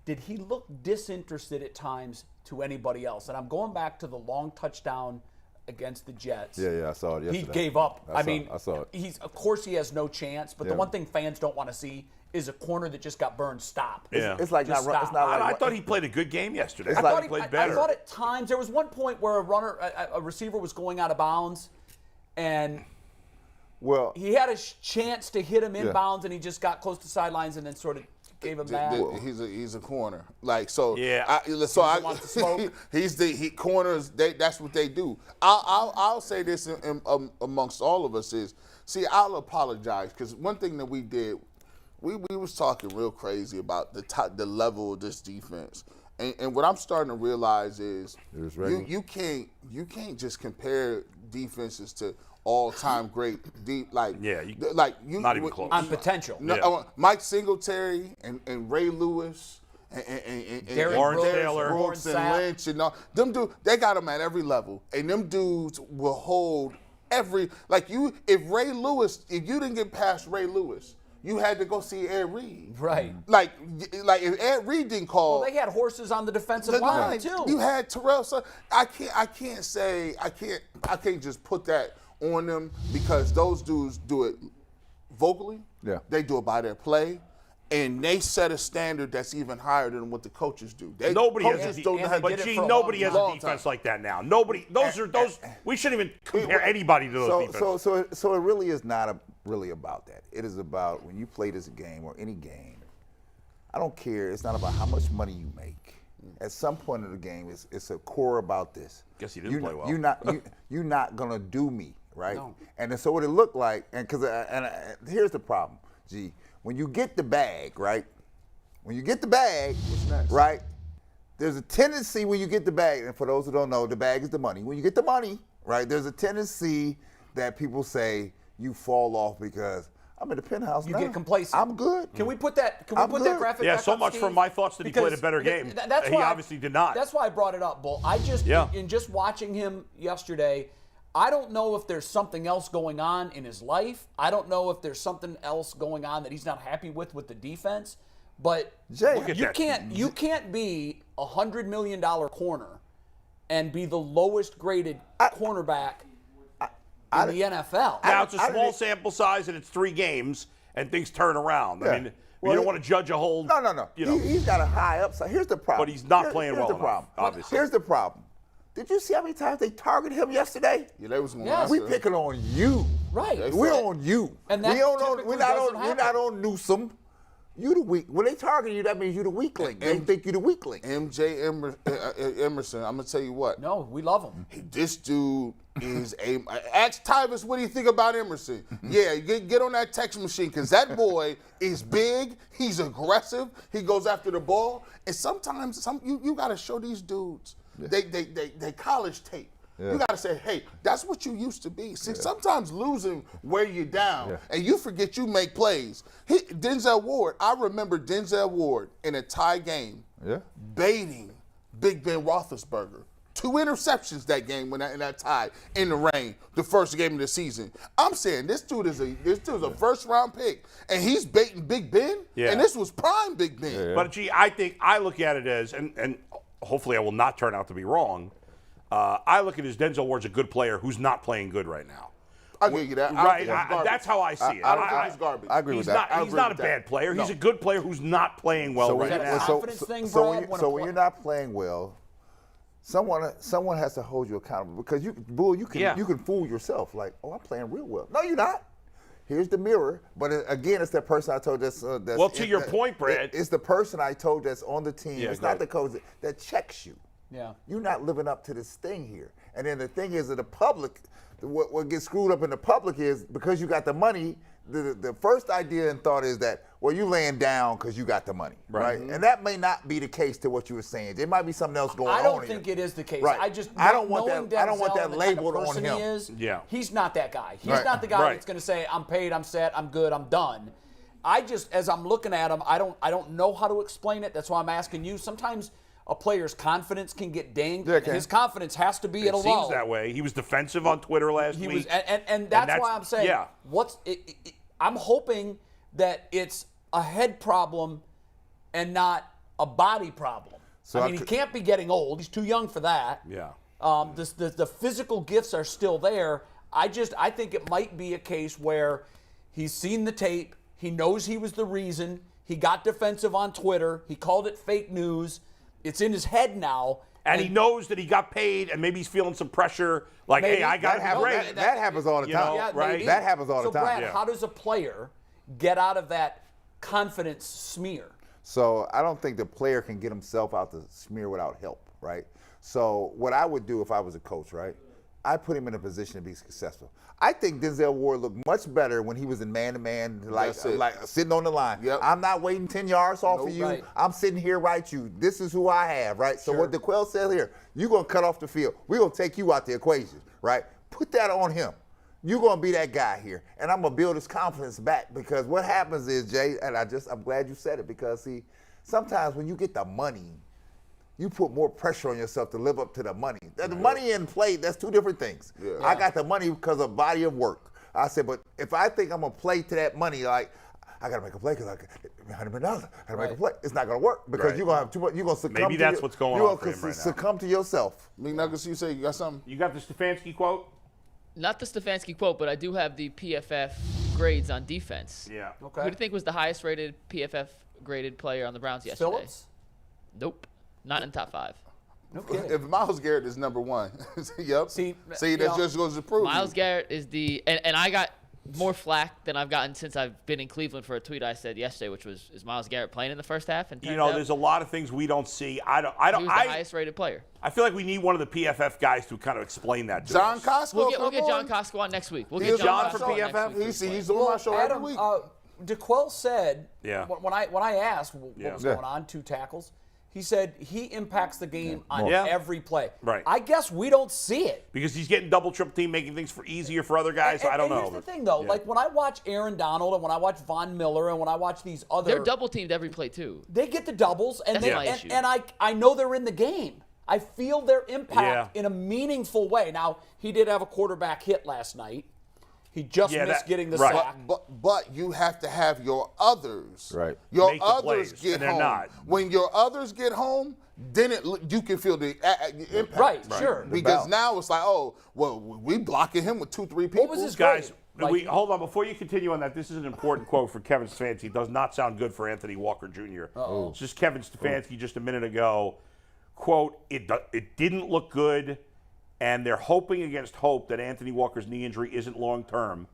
Did he look disinterested at times to anybody else? And I'm going back to the long touchdown against the Jets. Yeah, I saw it yesterday. He gave up. I saw it. Of course he has no chance, but the one thing fans don't want to see is a corner that just got burned stop. Yeah. It's like Just not. It's stop. not like I thought he played a good game yesterday. It's I like- thought he played better. I thought at times there was one point where a receiver was going out of bounds, and well, he had a chance to hit him inbounds, and he just got close to sidelines and then sort of gave him that. He's a corner. Like so. Yeah. wants to smoke. Corners. That's what they do. I'll say this amongst all of us is, see, I'll apologize because one thing that we did, we was talking real crazy about the level of this defense, and what I'm starting to realize is you can't just compare defenses to all-time great deep not even close. On potential. Mike Singletary and Ray Lewis and Lawrence Taylor, Brooks and Lynch and all them dudes, they got them at every level, and them dudes will hold every if you didn't get past Ray Lewis, you had to go see Ed Reed. Right. Like if Ed Reed didn't call, Well, they had horses on the defensive line too. You had Terrell. So I can't just put that on them because those dudes do it vocally. Yeah. They do it by their play, and they set a standard that's even higher than what the coaches do. Nobody has a don't have- but did it Gene, for a nobody has long a defense time. like that now. Nobody. Those. We shouldn't even compare anybody to those defenses. So it really is not really about that. It is about when you play this game or any game. I don't care. It's not about how much money you make. At some point of the game, it's a core about this. Guess he didn't play well. You're not gonna do me, right? No. And so what it looked like, and here's the problem, G. When you get the bag, right? When you get the bag, right? There's a tendency when you get the bag, and for those who don't know, the bag is the money. When you get the money, right? There's a tendency that people say you fall off because I'm in the penthouse You now. get complacent. I'm good. Can we put that? Can we I'm put good. that graphic? Yeah, back so up, much Steve? from my thoughts that he played a better game. That's He why obviously did not. That's why I brought it up, Bull. I just, in just watching him yesterday, I don't know if there's something else going on in his life. I don't know if there's something else going on that he's not happy with the defense. But Jay, you can't be $100 million corner and be the lowest graded cornerback in the NFL. Now, it's a small sample size, and it's 3 games, and things turn around. I mean, you don't want to judge a whole. No. You know, He's got a high upside. Here's the problem. But he's not playing well the enough, problem. obviously. Here's the problem. Did you see how many times they targeted him yesterday? Yeah, they was going Yes. We picking on you. Right. We're on you. And that We're not on Newsom. You the weak. When they target you, that means you the weak link. They think you the weak link. MJ Emerson, I'm gonna tell you what. No, we love him. This dude is a. Ask Tyvis, what do you think about Emerson? Yeah, get on that text machine, because that boy is big. He's aggressive. He goes after the ball. And sometimes you got to show these dudes. They college tape. You got to say, hey, that's what you used to be. See, sometimes losing wear you down, and you forget you make plays. Denzel Ward, I remember Denzel Ward in a tie game baiting Big Ben Roethlisberger. 2 interceptions that game in that tie in the rain, the first game of the season. I'm saying this dude is a first-round pick, and he's baiting Big Ben, and this was prime Big Ben. But, gee, I look at it as, and hopefully I will not turn out to be wrong, I look at it as Denzel Ward's a good player who's not playing good right now. I'll give you that. Right, that's how I see it. I don't think he's garbage. I agree with that. He's not a bad player. He's a good player who's not playing well right now. Confidence thing, Brad, when you're not playing well, someone has to hold you accountable, because you can fool yourself like, oh, I'm playing real well. No, you're not. Here's the mirror, but again, it's that person I told that's well, to your point, Brad, it's the person I told that's on the team. It's not the coach that checks you. Yeah, you're not living up to this thing here. And then the thing is that the public, what gets screwed up in the public is, because you got the money, the first idea and thought is that, well, you laying down because you got the money, right? Mm-hmm. And that may not be the case to what you were saying. There might be something else going on. I don't think it is the case. Right. I don't want that labeled on him. He's not that guy. He's not the guy that's going to say, I'm paid, I'm set, I'm good, I'm done. As I'm looking at him, I don't know how to explain it. That's why I'm asking you. Sometimes a player's confidence can get dinged. His confidence has to be at a low. It seems that way. He was defensive on Twitter last week. And that's why I'm saying, I'm hoping that it's a head problem and not a body problem. So he can't be getting old. He's too young for that. Yeah. The physical gifts are still there. I think it might be a case where he's seen the tape. He knows he was the reason. He got defensive on Twitter. He called it fake news. It's in his head now. And he knows that he got paid, and maybe he's feeling some pressure. Like, hey, I got it great. That happens all the time, right? That happens all the time. So, Brad, how does a player get out of that confidence smear? So I don't think the player can get himself out the smear without help, right? So what I would do if I was a coach, right, I put him in a position to be successful. I think Denzel Ward looked much better when he was in man-to-man, like sitting on the line. Yep. I'm not waiting 10 yards off of you. Right. I'm sitting here right you. This is who I have, right? So what DeQuell said here, you're going to cut off the field. We're going to take you out the equation, right? Put that on him. You're going to be that guy here. And I'm going to build his confidence back, because what happens is, Jay, and I'm glad you said it, because, see, sometimes when you get the money, you put more pressure on yourself to live up to the money. The money and play, that's 2 different things. Yeah. I got the money because of body of work. I said, but if I think I'm going to play to that money, like, I got to make a play because I got $100 million. I got to make a play. It's not going to work, because you're going to have too much. You're going to succumb. Maybe that's what's going on for him right now. Succumb to yourself. Nuggets, you say you got something? You got the Stefanski quote? Not the Stefanski quote, but I do have the PFF grades on defense. Yeah. Okay. Who do you think was the highest rated PFF graded player on the Browns yesterday? Phillips? Nope. Not in top 5. No kidding. If Myles Garrett is number 1, yep. See, that just goes to prove. Myles Garrett is and I got more flack than I've gotten since I've been in Cleveland for a tweet I said yesterday, which was, is Myles Garrett playing in the first half? And there's a lot of things we don't see. He was the highest rated player. I feel like we need one of the PFF guys to kind of explain that to John us. Costco. We'll get John Costco on next week. We'll get John for PFF. He's on my show every week. DeQuell said, when I asked what was going on, 2 tackles, He said he impacts the game on Yeah. every play. Right. I guess we don't see it. Because he's getting double, triple team, making things easier for other guys. I don't know. Here's the thing, though. Yeah. Like, when I watch Aaron Donald and when I watch Von Miller and when I watch these other... They're double teamed every play, too. They get the doubles, and, That's my issue. and I know they're in the game. I feel their impact in a meaningful way. Now, he did have a quarterback hit last night. He just missed getting the sack. But you have to have your others. Right. Your Make the others plays, get and they're home. not. When your others get home, then you can feel the impact. Right, sure. Because now it's like, oh, well, we blocking him with 2-3 people. What was his Guys, grade? hold on. Before you continue on that, this is an important quote for Kevin Stefanski. It does not sound good for Anthony Walker Jr. It's just Kevin Stefanski just a minute ago. Quote, it didn't look good, and they're hoping against hope that Anthony Walker's knee injury isn't long-term.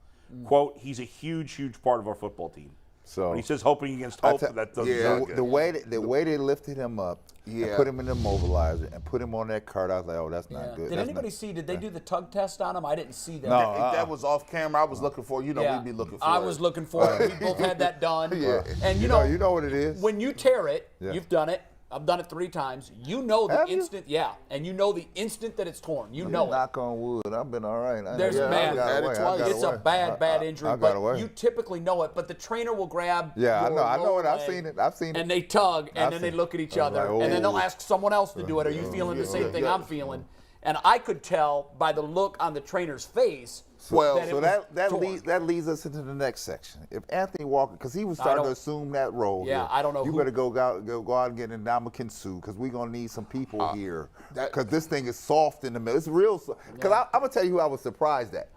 Quote, he's a huge, huge part of our football team. So when he says hoping against hope, that doesn't sound good. The way they lifted him up and put him in the mobilizer and put him on that cart, I was like, oh, that's not good. Did anybody see, did they do the tug test on him? I didn't see that. No, That was off camera. I was looking for, we'd be looking for I it. was looking for it. We both had that done. And you know what it is. when you tear it, you've done it. I've done it 3 times. You know the Have you? instant, and you know the instant that it's torn. You know it. Knock on wood. I've been all right. There's I man, got away. it's a bad injury, I got but away. you typically know it. But the trainer will grab. Yeah, your I know lower it. I've leg, seen it. I've seen it. And they tug, and I've then they seen look at each it. I was other, like, and then they'll oh. ask someone else to do it. Are you feeling the same thing I'm feeling? And I could tell by the look on the trainer's face. That leads us into the next section. If Anthony Walker, because he was starting to assume that role. Yeah, here, I don't know. You better go out and get an Ndamukong Suh, because we're gonna need some people here. Because this thing is soft in the middle. It's real. Because I'm gonna tell you who I was surprised at.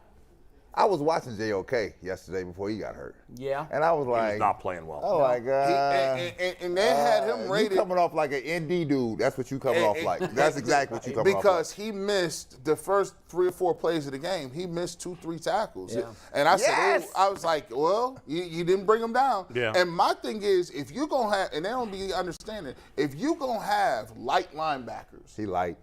I was watching JOK yesterday before he got hurt. Yeah. And I was like, He was not playing well. oh my God. And they had him rated. You coming off like an ND dude. That's what you coming off like. That's exactly what you coming off like. Because he missed the first 3 or 4 plays of the game. He missed 2-3 tackles. Yeah. And I said, I was like, well, you didn't bring him down. Yeah. And my thing is, if you're going to have, and they don't be understanding, if you're going to have light linebackers. He light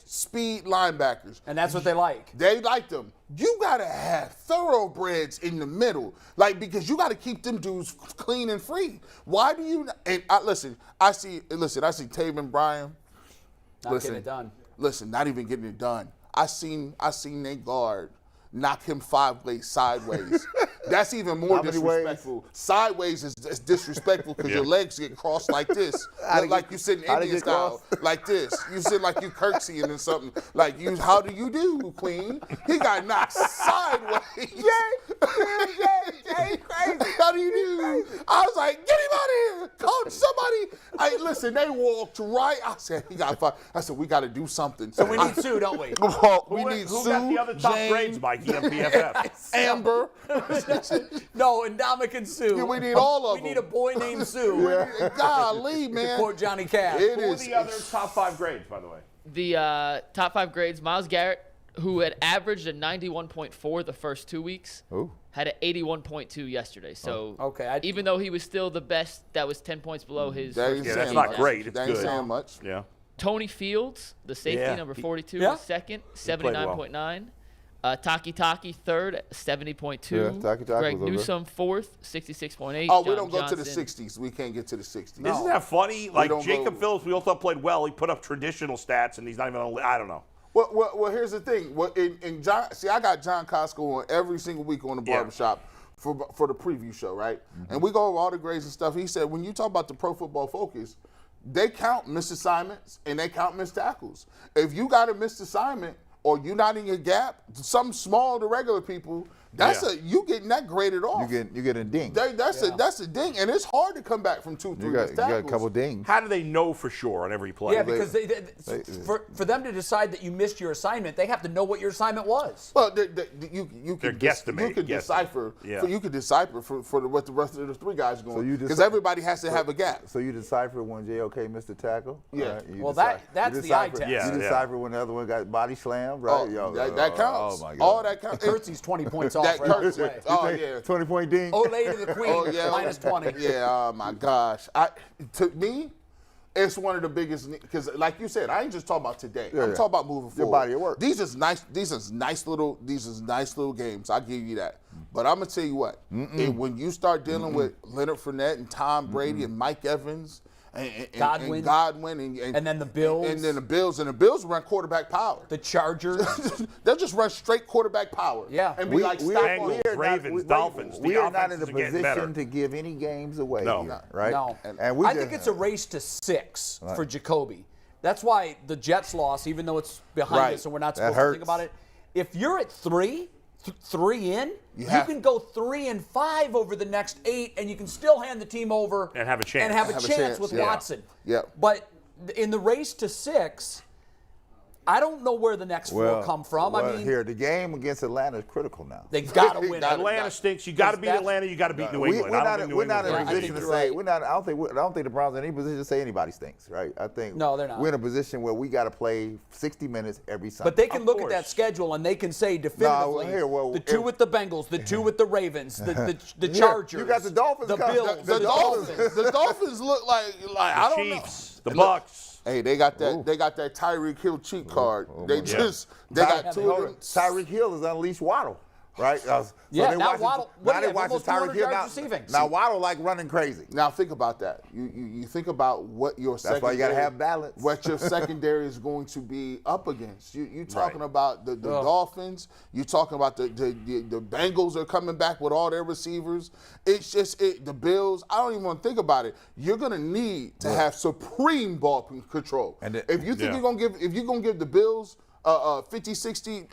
Speed linebackers. And that's what they like. They like them. You got to have thoroughbreds in the middle. Because you got to keep them dudes clean and free. Why do you, and I see Taven Bryan. Not getting it done. Not even getting it done. I seen Nate Guard knock him 5 ways sideways. That's even more disrespectful. Sideways is disrespectful because your legs get crossed like this. Like you sit in Indian style. Like this. You sit like you curtsying or something. Like you, how do you do, Queen? He got knocked sideways. Jay, crazy. How do you do? I was like, get him out of here. Coach, somebody. Listen, they walked right. I said, he got fired. I said, we got to do something. So we need Sue, don't we? We need Who Sue, got the other top Jane, grades, Mikey, on PFF? Amber. No, Ndamukong Suh. Yeah, we need all of them. We need a boy named Sue. Golly, man. Quote Johnny Cash. It Who are is. the other top 5 grades, by the way? The top 5 grades, Myles Garrett, who had averaged a 91.4 the first 2 weeks, had an 81.2 yesterday. So even though he was still the best, that was 10 points below his. That's not great. It's They ain't good. saying much. Yeah. Tony Fields, the safety, number 42, was second, 79.9. Taki third, 70.2. Yeah, Taki Greg was over Newsome fourth, 66.8. Oh, we John don't go to the Johnson. 60s. We can't get to the 60s. Isn't that funny? Like don't Jacob go- Phillips, we all thought played well. He put up traditional stats, and he's not even on. I don't know. Well, here's the thing. I got John Costco on every single week on the barbershop for the preview show, right? Mm-hmm. And we go over all the grades and stuff. He said, when you talk about the Pro Football Focus, they count missed assignments and they count missed tackles. If you got a missed assignment or you're not in your gap, something small to regular people, you getting that graded off. You get a ding. That's a ding, and it's hard to come back from 2-3 You missed got a tackles. couple dings. How do they know for sure on every play? Yeah, because for them to decide that you missed your assignment, they have to know what your assignment was. Well, you They're can guesstimate, you can decipher. Yeah. You can decipher for what the rest of the 3 guys are So going. you Because decide- everybody has to have a gap. So you decipher when JOK missed a tackle? Yeah. Right? You Well, decipher- that's you the eye decipher- test. Yeah, You decipher when the other one got body slammed, right? That counts. Oh, my God. All that counts. Curtsy's 20 points off That right off the curtsy. way. Oh, yeah. 20-point ding. Olay to the queen, Oh, yeah. minus 20. Yeah. Oh my gosh. To me, it's one of the biggest because, like you said, I ain't just talking about today. I'm talking about moving forward. Your body of work. These is nice little games. I give you that. But I'm gonna tell you what. When you start dealing with Leonard Fournette and Tom Brady and Mike Evans and Godwin, and then the Bills. And then the Bills run quarterback power. The Chargers. They'll just run straight quarterback power. Yeah. And be like, Bengals, Ravens, Dolphins. We are not in a getting better. position to give any games away. No. Here, right? No. And we I think it's a race to 6 for Jacoby. That's why the Jets loss, even though it's behind us and we're not supposed to think about it. If you're at 3 in, you can go 3-5 over the next 8, and you can still hand the team over and have a chance. And have a chance with Watson. Yeah. But in the race to 6, I don't know where the next 4 come from. I mean, here the game against Atlanta is critical now. They got to win. Atlanta stinks. You got to beat Atlanta. You got to beat New England. We're not in a position to say. I don't think the Browns are in any position to say anybody stinks. Right? I think no, they're not. We're in a position where we got to play 60 minutes every Sunday. But they can look at that schedule and they can say definitively the 2 with the Bengals, the 2 with the Ravens, the Chargers. You got the Dolphins. The Bills. The Dolphins look like I don't know. Chiefs, the Bucks. Hey, they got that. Ooh. They got that Tyreek Hill cheat card. They got 2 of them. Tyreek Hill is unleashed Waddle, right? So now Waddle. Now they watching Tyreek Hill. Now Waddle like running crazy. Now think about that. You think about what your That's why you got to have balance. What your secondary is going to be up against. You talking about the Dolphins. You talking about the Bengals are coming back with all their receivers. It's just the Bills. I don't even want to think about it. You're gonna need to have supreme ball control. And if you think you're gonna give the Bills 50, 60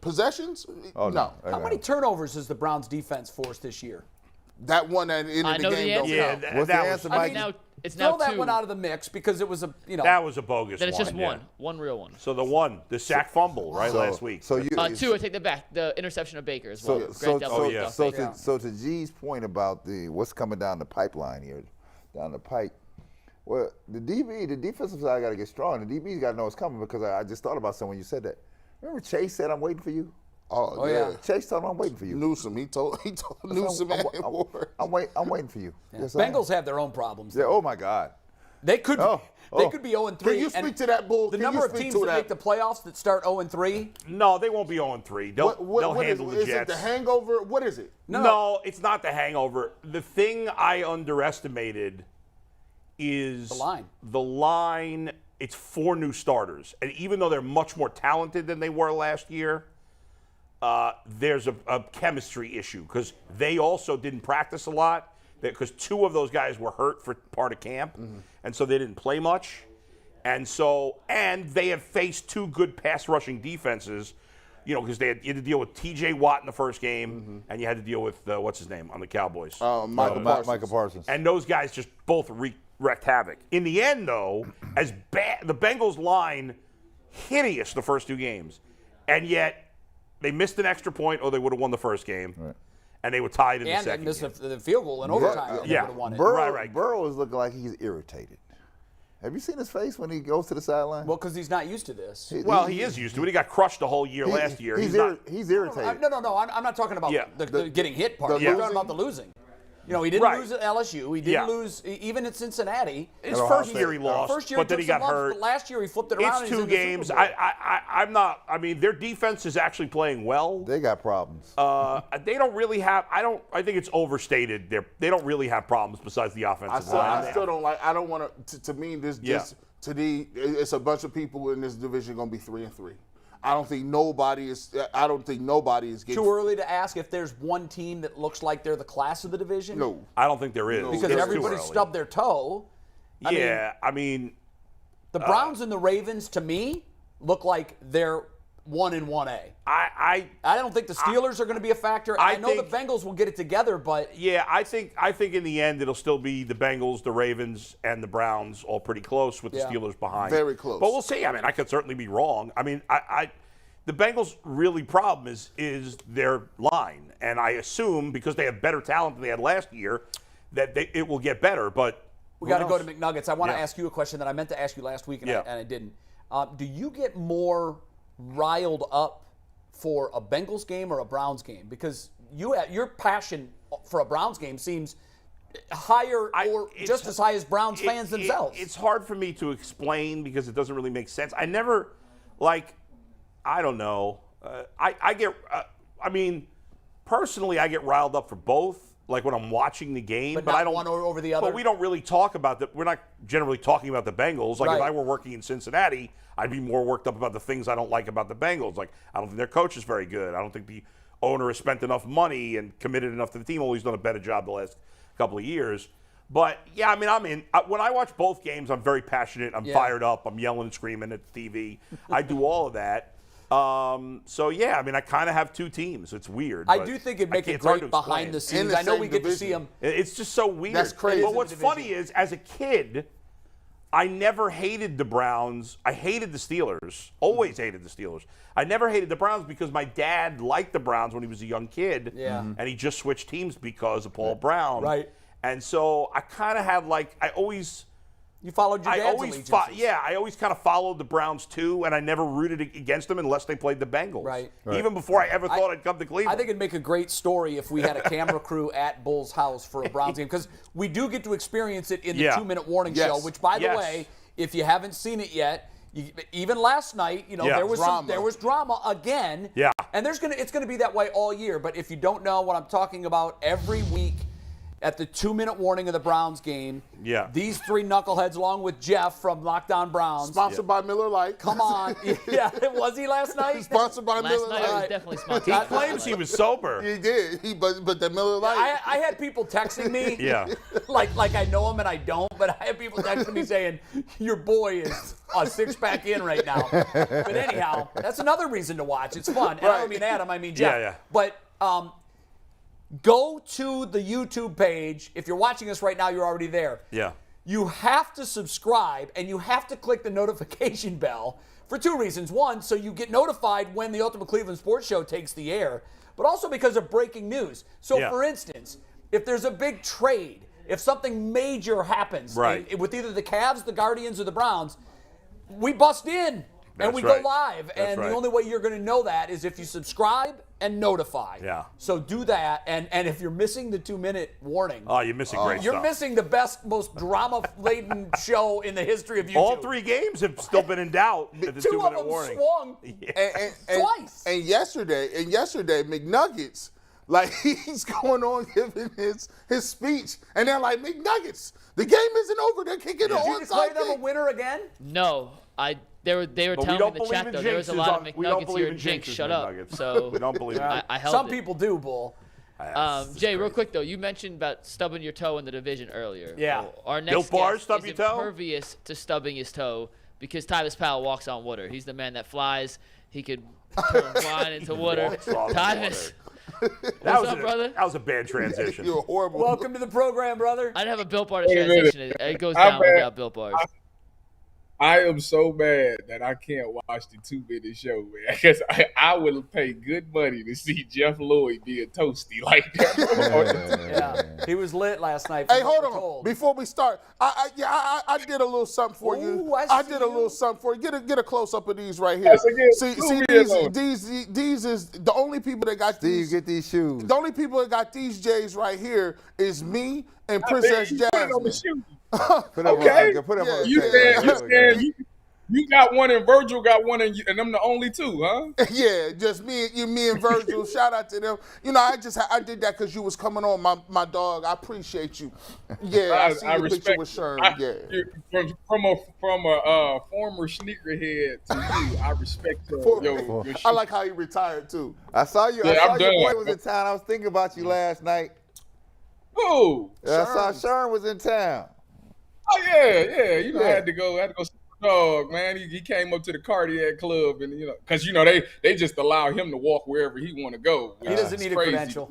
possessions, no. How many turnovers has the Browns defense forced this year? That one that ended the game don't count. What's the answer, Mike? It's throw now that 2. one out of the mix because it was that was a bogus Then it's just one. one real one. So the sack fumble last week. So 2, I take that back. The interception of Baker as well. So to G's point about what's coming down the pipeline here, down the pipe. Well, the defensive side got to get strong. The DB's got to know what's coming because I just thought about something when you said that. Remember Chase said, "I'm waiting for you." Oh yeah. Chase told him, "I'm waiting for you." Newsom, he told Newsom. I'm waiting for you. Yeah. Yes, Bengals have their own problems. Yeah. Oh my God. They could be 0-3. Can you speak to that, Bull? The number of teams that make the playoffs that start 0-3. No, they won't be 0-3. They'll handle the Jets. Is it the hangover? What is it? No, it's not the hangover. The thing I underestimated is the line. It's 4 new starters, and even though they're much more talented than they were last year, there's a chemistry issue because they also didn't practice a lot because 2 of those guys were hurt for part of camp, and so they didn't play much, and they have faced 2 good pass rushing defenses, because you had to deal with T.J. Watt in the first game, and you had to deal with what's his name on the Cowboys, Micah Parsons, and those guys just both wreaked havoc. In the end, though, as bad the Bengals line, hideous the first 2 games, and yet they missed an extra point, or they would have won the first game, and they were tied in the second. And they missed the field goal in overtime. They would have won it. Burrow is looking like he's irritated. Have you seen his face when he goes to the sideline? Well, because he's not used to this. He is used to it. He got crushed the whole year last year. He's irritated. No. I'm not talking about the getting hit part. I'm talking about the losing. He didn't lose at LSU. He didn't lose even at Cincinnati. His first year he lost, but then he got hurt. But last year he flipped it around. It's 2 games. I'm not. I mean, their defense is actually playing well. They got problems. They don't really have. I think it's overstated. They don't really have problems besides the offensive line. I still don't like. I don't want to. To me, it's a bunch of people in this division going to be 3-3. I don't think nobody is getting. Too early to ask if there's one team that looks like they're the class of the division? No. I don't think there is. Because everybody stubbed their toe. I mean. The Browns and the Ravens, to me, look like they're 1-1A. I don't think the Steelers are going to be a factor. I know the Bengals will get it together, but I think in the end it'll still be the Bengals, the Ravens, and the Browns all pretty close with the Steelers behind. Very close. But we'll see. I mean, I could certainly be wrong. I mean, the Bengals' really problem is their line, and I assume because they have better talent than they had last year that it will get better. But we got to go to McNuggets. I want to ask you a question that I meant to ask you last week and I didn't. Do you get more riled up for a Bengals game or a Browns game? Because your passion for a Browns game seems higher or just as high as Browns fans themselves. It's hard for me to explain because it doesn't really make sense. I never, I don't know. I mean, personally, I get riled up for both. like when I'm watching the game, But but not I don't one over the other? But we don't really talk about that. We're not generally talking about the Bengals. Like Right. if I were working in Cincinnati, I'd be more worked up about the things I don't like about the Bengals. Like I don't think their coach is very good. I don't think the owner has spent enough money and committed enough to the team. Always done a better job the last couple of years. But yeah, I mean, when I watch both games, I'm very passionate. I'm fired up. I'm yelling and screaming at the TV. I do all of that. So yeah, I mean, I kind of have two teams. It's weird. I do think it'd make it great behind the In scenes. the I know same we get to see division. them. It's just so weird. That's crazy. But what's funny is, as a kid, I never hated the Browns. I hated the Steelers. Always hated the Steelers. I never hated the Browns because my dad liked the Browns when he was a young kid. Yeah. Mhm. And he just switched teams because of Paul Brown. Right. And so I kind of had You followed your dad's allegiances. I always kind of followed the Browns too, and I never rooted against them unless they played the Bengals. Right. Even before I ever thought I'd come to Cleveland. I think it'd make a great story if we had a camera crew at Bull's house for a Browns game, because we do get to experience it in the 2-minute warning show, which, by the way, if you haven't seen it yet, even last night, there was drama again. Yeah. And it's gonna be that way all year. But if you don't know what I'm talking about, every week at the 2-minute warning of the Browns game, these three knuckleheads, along with Jeff from Lockdown Browns, Sponsored by Miller Lite. Come on. Yeah, was he last night? Sponsored by Miller Last night was Lite. definitely sponsored. He by claims he was sober. He did. But the Miller Lite. I had people texting me, Yeah. like I know him and I don't, but I have people texting me saying, your boy is a six-pack in right now. But anyhow, that's another reason to watch. It's fun. And I don't mean Adam, I mean Jeff. Yeah. But go to the YouTube page. If you're watching us right now, you're already there. Yeah. You have to subscribe, and you have to click the notification bell for two reasons. One, so you get notified when the Ultimate Cleveland Sports Show takes the air, but also because of breaking news. So, for instance, if there's a big trade, if something major happens with either the Cavs, the Guardians, or the Browns, we bust in and we go live. And the only way you're going to know that is if you subscribe and notify. Yeah. So do that. And if you're missing the 2-minute warning. Oh, you're missing great You're stuff. missing the best, most drama-laden show in the history of YouTube. All three games have still been in doubt at the 2-minute warning. Swung twice. And yesterday, McNuggets, like he's going on giving his speech, and they're like, McNuggets, the game isn't over. They're kicking it Did you onside declare them a kick. winner again? No, they were But telling me in the chat though there was a lot of McNuggets here. Jinx, shut up. So we don't believe it. I held Some it. people do, Bull. Jay, real quick though, you mentioned about stubbing your toe in the division earlier. Yeah. Well, our next Built Bar, guest stub is your toe? impervious to stubbing his toe because Tyvis Powell walks on water. He's the man that flies. He could turn flying into water. Walks on Tyvis, That what's up, brother? That was a bad transition. You're horrible. Welcome to the program, brother. I didn't have a Built Bar to transition. It goes down without Built Bars. I am so mad that I can't watch the 2-minute show, man. Because I would pay good money to see Jeff Lloyd be a toasty like that. Yeah, he was lit last night. Hey, hold on. Before we start, I did a little something for you. I did a little something for you. Get a close up of these right here. See, these is the only people that got these. Steve, get these shoes. The only people that got these J's right here is me and Princess Jasmine. Put up Okay. Put up on You said you got one and Virgil got one and I'm the only two, huh? Yeah, just me and Virgil. Shout out to them. I did that because you was coming on, my dog. I appreciate you. Yeah, I see your picture with Sherm. Yeah. From a former sneakerhead to you, I respect your shoes. I like how he retired too. I saw you. Yeah, I saw I'm your done. boy was in town. I was thinking about you last night. Who? I saw Sherm was in town. Oh yeah. I had to go see the dog, man. He came up to the cardiac club, and because they just allow him to walk wherever he want to go. He doesn't need a credential.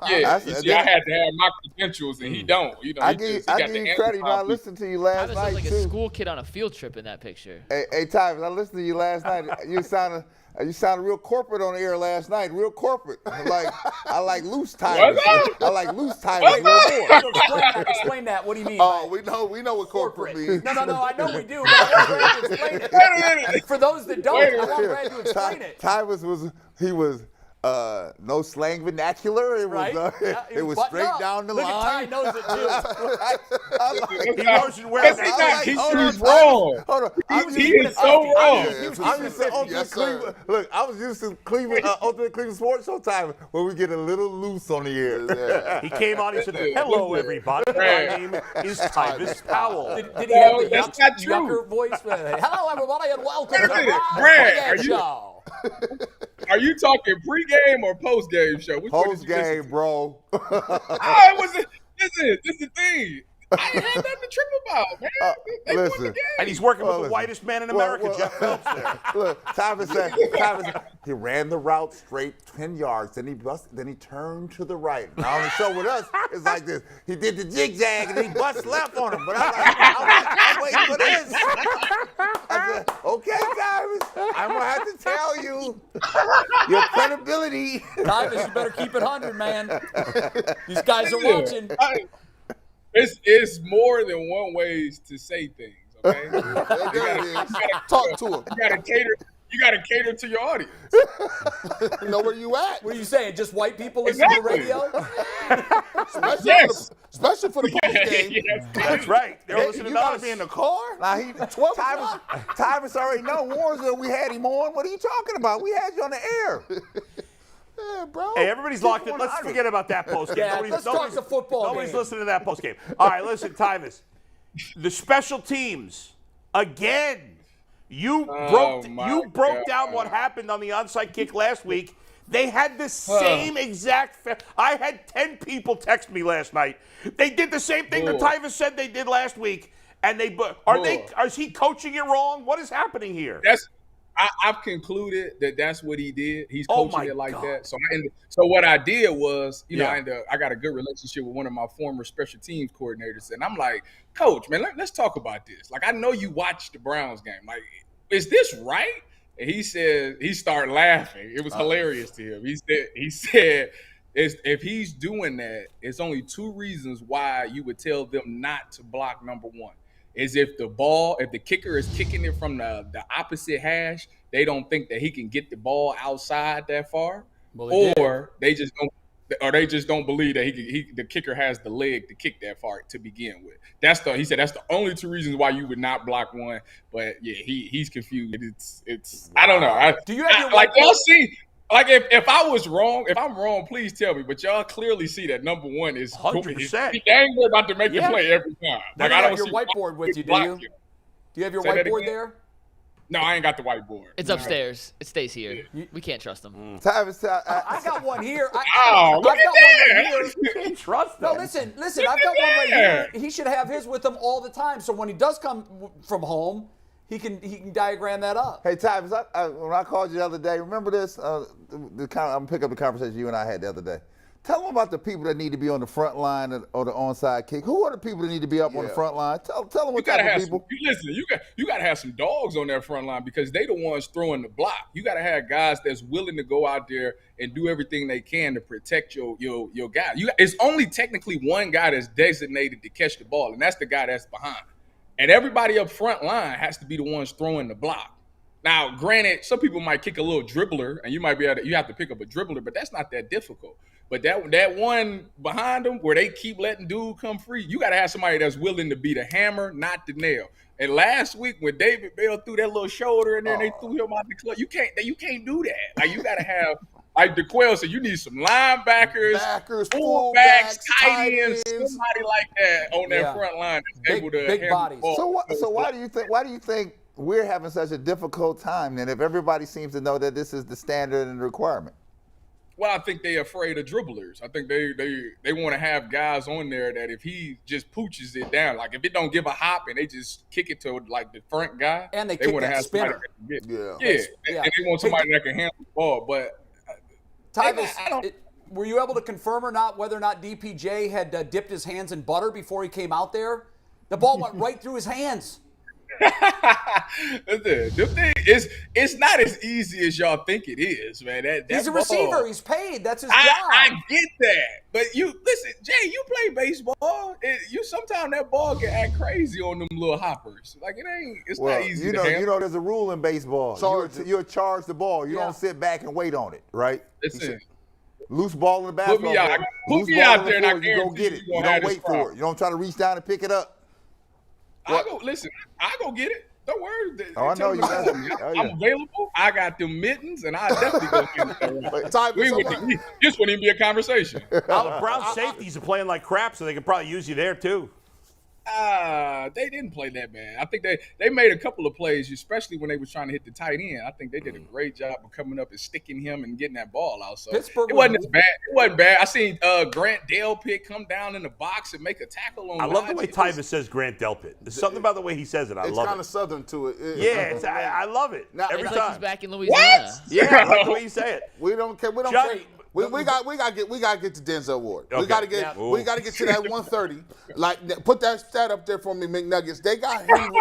Yeah, I had to have my credentials, and he don't. I give you credit. I listened to you last Tyvis night looked like too. a school kid on a field trip in that picture. Hey, Tyvis, I listened to you last night. You sounded real corporate on the air last night. Real corporate. I like loose Tyvis. I like loose Tyvis a little more. Explain that. What do you mean? Oh, we know what corporate means. No, I know we do, but I want Brad to explain it. For those that don't, I want Brad to explain it. Tyvis was no slang vernacular. It was, it was straight down the Look line. Look at Ty knows it, too. He wasn't wearing that. He's wrong. Hold on. He is so wrong. I'm used to Ultimate Yes, Cleveland. Look, I was used to Cleveland, Ultimate Cleveland Sports Show time where we get a little loose on the air. He came on. He said, "Hello, everybody. My name is Tyvis Powell." Did he have the that's not true. yucker voice? Hello, everybody, and welcome to the Brad, Show. Are you talking pregame or postgame show? Which one did you listen Post-game, to? bro. I wasn't. Listen, this is the thing. I ain't had nothing to trip about, man. They won the listen. game. And he's working with the whitest man in America, Jeff Phelps. There. Look, Tyvis said, he ran the route straight 10 yards, then he turned to the right. Now on the show with us, it's like this. He did the zigzag and he bust left on him. But I'm waiting for this. I said, okay, Tyvis, I'm gonna have to tell you your credibility. Tyvis, you better keep it 100, man. These guys are watching. It's more than one ways to say things, okay? Talk to him. You gotta cater to your audience. You know where you at? What are you saying? Just white people listen to the radio? Especially for the post game. Yes. That's right. They're listening You to gotta us. be in the car? Now Tyvis already know Warrensville we had him on. What are you talking about? We had you on the air. Yeah, bro. Hey, everybody's locked in. Let's forget about that post game. Yeah, let's talk the football Nobody's game. listening to that post game. All right, listen, Tyvis. The special teams again. You broke down what happened on the onside kick last week. They had the same exact. I had 10 people text me last night. They did the same thing that Tyvis said they did last week. And is he coaching it wrong? What is happening here? I've concluded that that's what he did. He's coaching it like that. So what I did was, I got a good relationship with one of my former special teams coordinators, and I'm like, Coach, man, let's talk about this. Like, I know you watched the Browns game. Like, is this right? And he started laughing. It was hilarious to him. He said, if he's doing that, it's only two reasons why you would tell them not to block number one. Is if the kicker is kicking it from the opposite hash, they don't think that he can get the ball outside that far, or they just don't believe that the kicker has the leg to kick that far to begin with. He said that's the only two reasons why you would not block one. But yeah, he's confused. It's I don't know. Do you have your like y'all see? Like if I was wrong, if I'm wrong, please tell me. But y'all clearly see that number one is 100%. He dang well about to make the play every time. Like I don't have your whiteboard with you, do you? Do you have your Say that whiteboard again? there? No, I ain't got the whiteboard. It's upstairs. It stays here. We can't trust him. Tyvis, I got one here. Look I've got at one that. right here. You can't trust No, them. listen. I've got one right here. He should have his with him all the time. So when he does come from home, he can diagram that up. Hey, Tyvis, when I called you the other day, remember this? I'm going to pick up the conversation you and I had the other day. Tell them about the people that need to be on the front line or the onside kick. Who are the people that need to be up on the front line? Tell them what type of people. You got to have some dogs on that front line because they the ones throwing the block. You got to have guys that's willing to go out there and do everything they can to protect your guy. It's only technically one guy that's designated to catch the ball, and that's the guy that's behind. And everybody up front line has to be the ones throwing the block. Now, granted, some people might kick a little dribbler, and you have to pick up a dribbler, but that's not that difficult. But that one behind them where they keep letting dude come free, you got to have somebody that's willing to be the hammer, not the nail. And last week when David Bell threw that little shoulder in there and they threw him out the club, you can't do that. Like you got to have, like DeQuell said, you need some linebackers, fullbacks, tight ends, somebody like that on that front line that's able to big bodies. So why do you think we're having such a difficult time then if everybody seems to know that this is the standard and the requirement? Well, I think they're afraid of dribblers. I think they want to have guys on there that if he just pooches it down, like if it don't give a hop and they just kick it to like the front guy, And they want to have spinner. somebody that can get. Yeah. And they want somebody that can handle the ball. But Tyvis, were you able to confirm or not whether or not DPJ had dipped his hands in butter before he came out there? The ball went right through his hands. The thing is, it's not as easy as y'all think it is, man. He's a receiver. He's paid. That's his job. I get that, but you listen, Jay. You play baseball. Sometimes that ball can act crazy on them little hoppers. Like it ain't. It's not easy. You know, there's a rule in baseball. You'll charge the ball. You don't sit back and wait on it, right? Listen. Loose ball in the basketball. Put me out there, and I you go get it. You don't wait for it. You don't try to reach down and pick it up. I go get it. Don't worry. I know you. I'm available. I got them mittens, and I definitely go get it. This wouldn't even be a conversation. The Brown safeties are playing like crap, so they could probably use you there too. They didn't play that bad. I think they made a couple of plays, especially when they were trying to hit the tight end. I think they did a great job of coming up and sticking him and getting that ball out. So Pittsburgh it wasn't as bad. It wasn't bad. I seen Grant Delpit come down in the box and make a tackle on. I love the way Tyvis says Grant Delpit. There's something about the way he says it. I love it. It's kind of southern to it. I love it. Now, Every time. Like he's back in Louisiana. What? Yeah, I like the way you say it. We don't care. We don't Chubb, care. We got to get to Denzel Ward. Okay. We got to get to that 130. Like put that stat up there for me, McNuggets. They got him.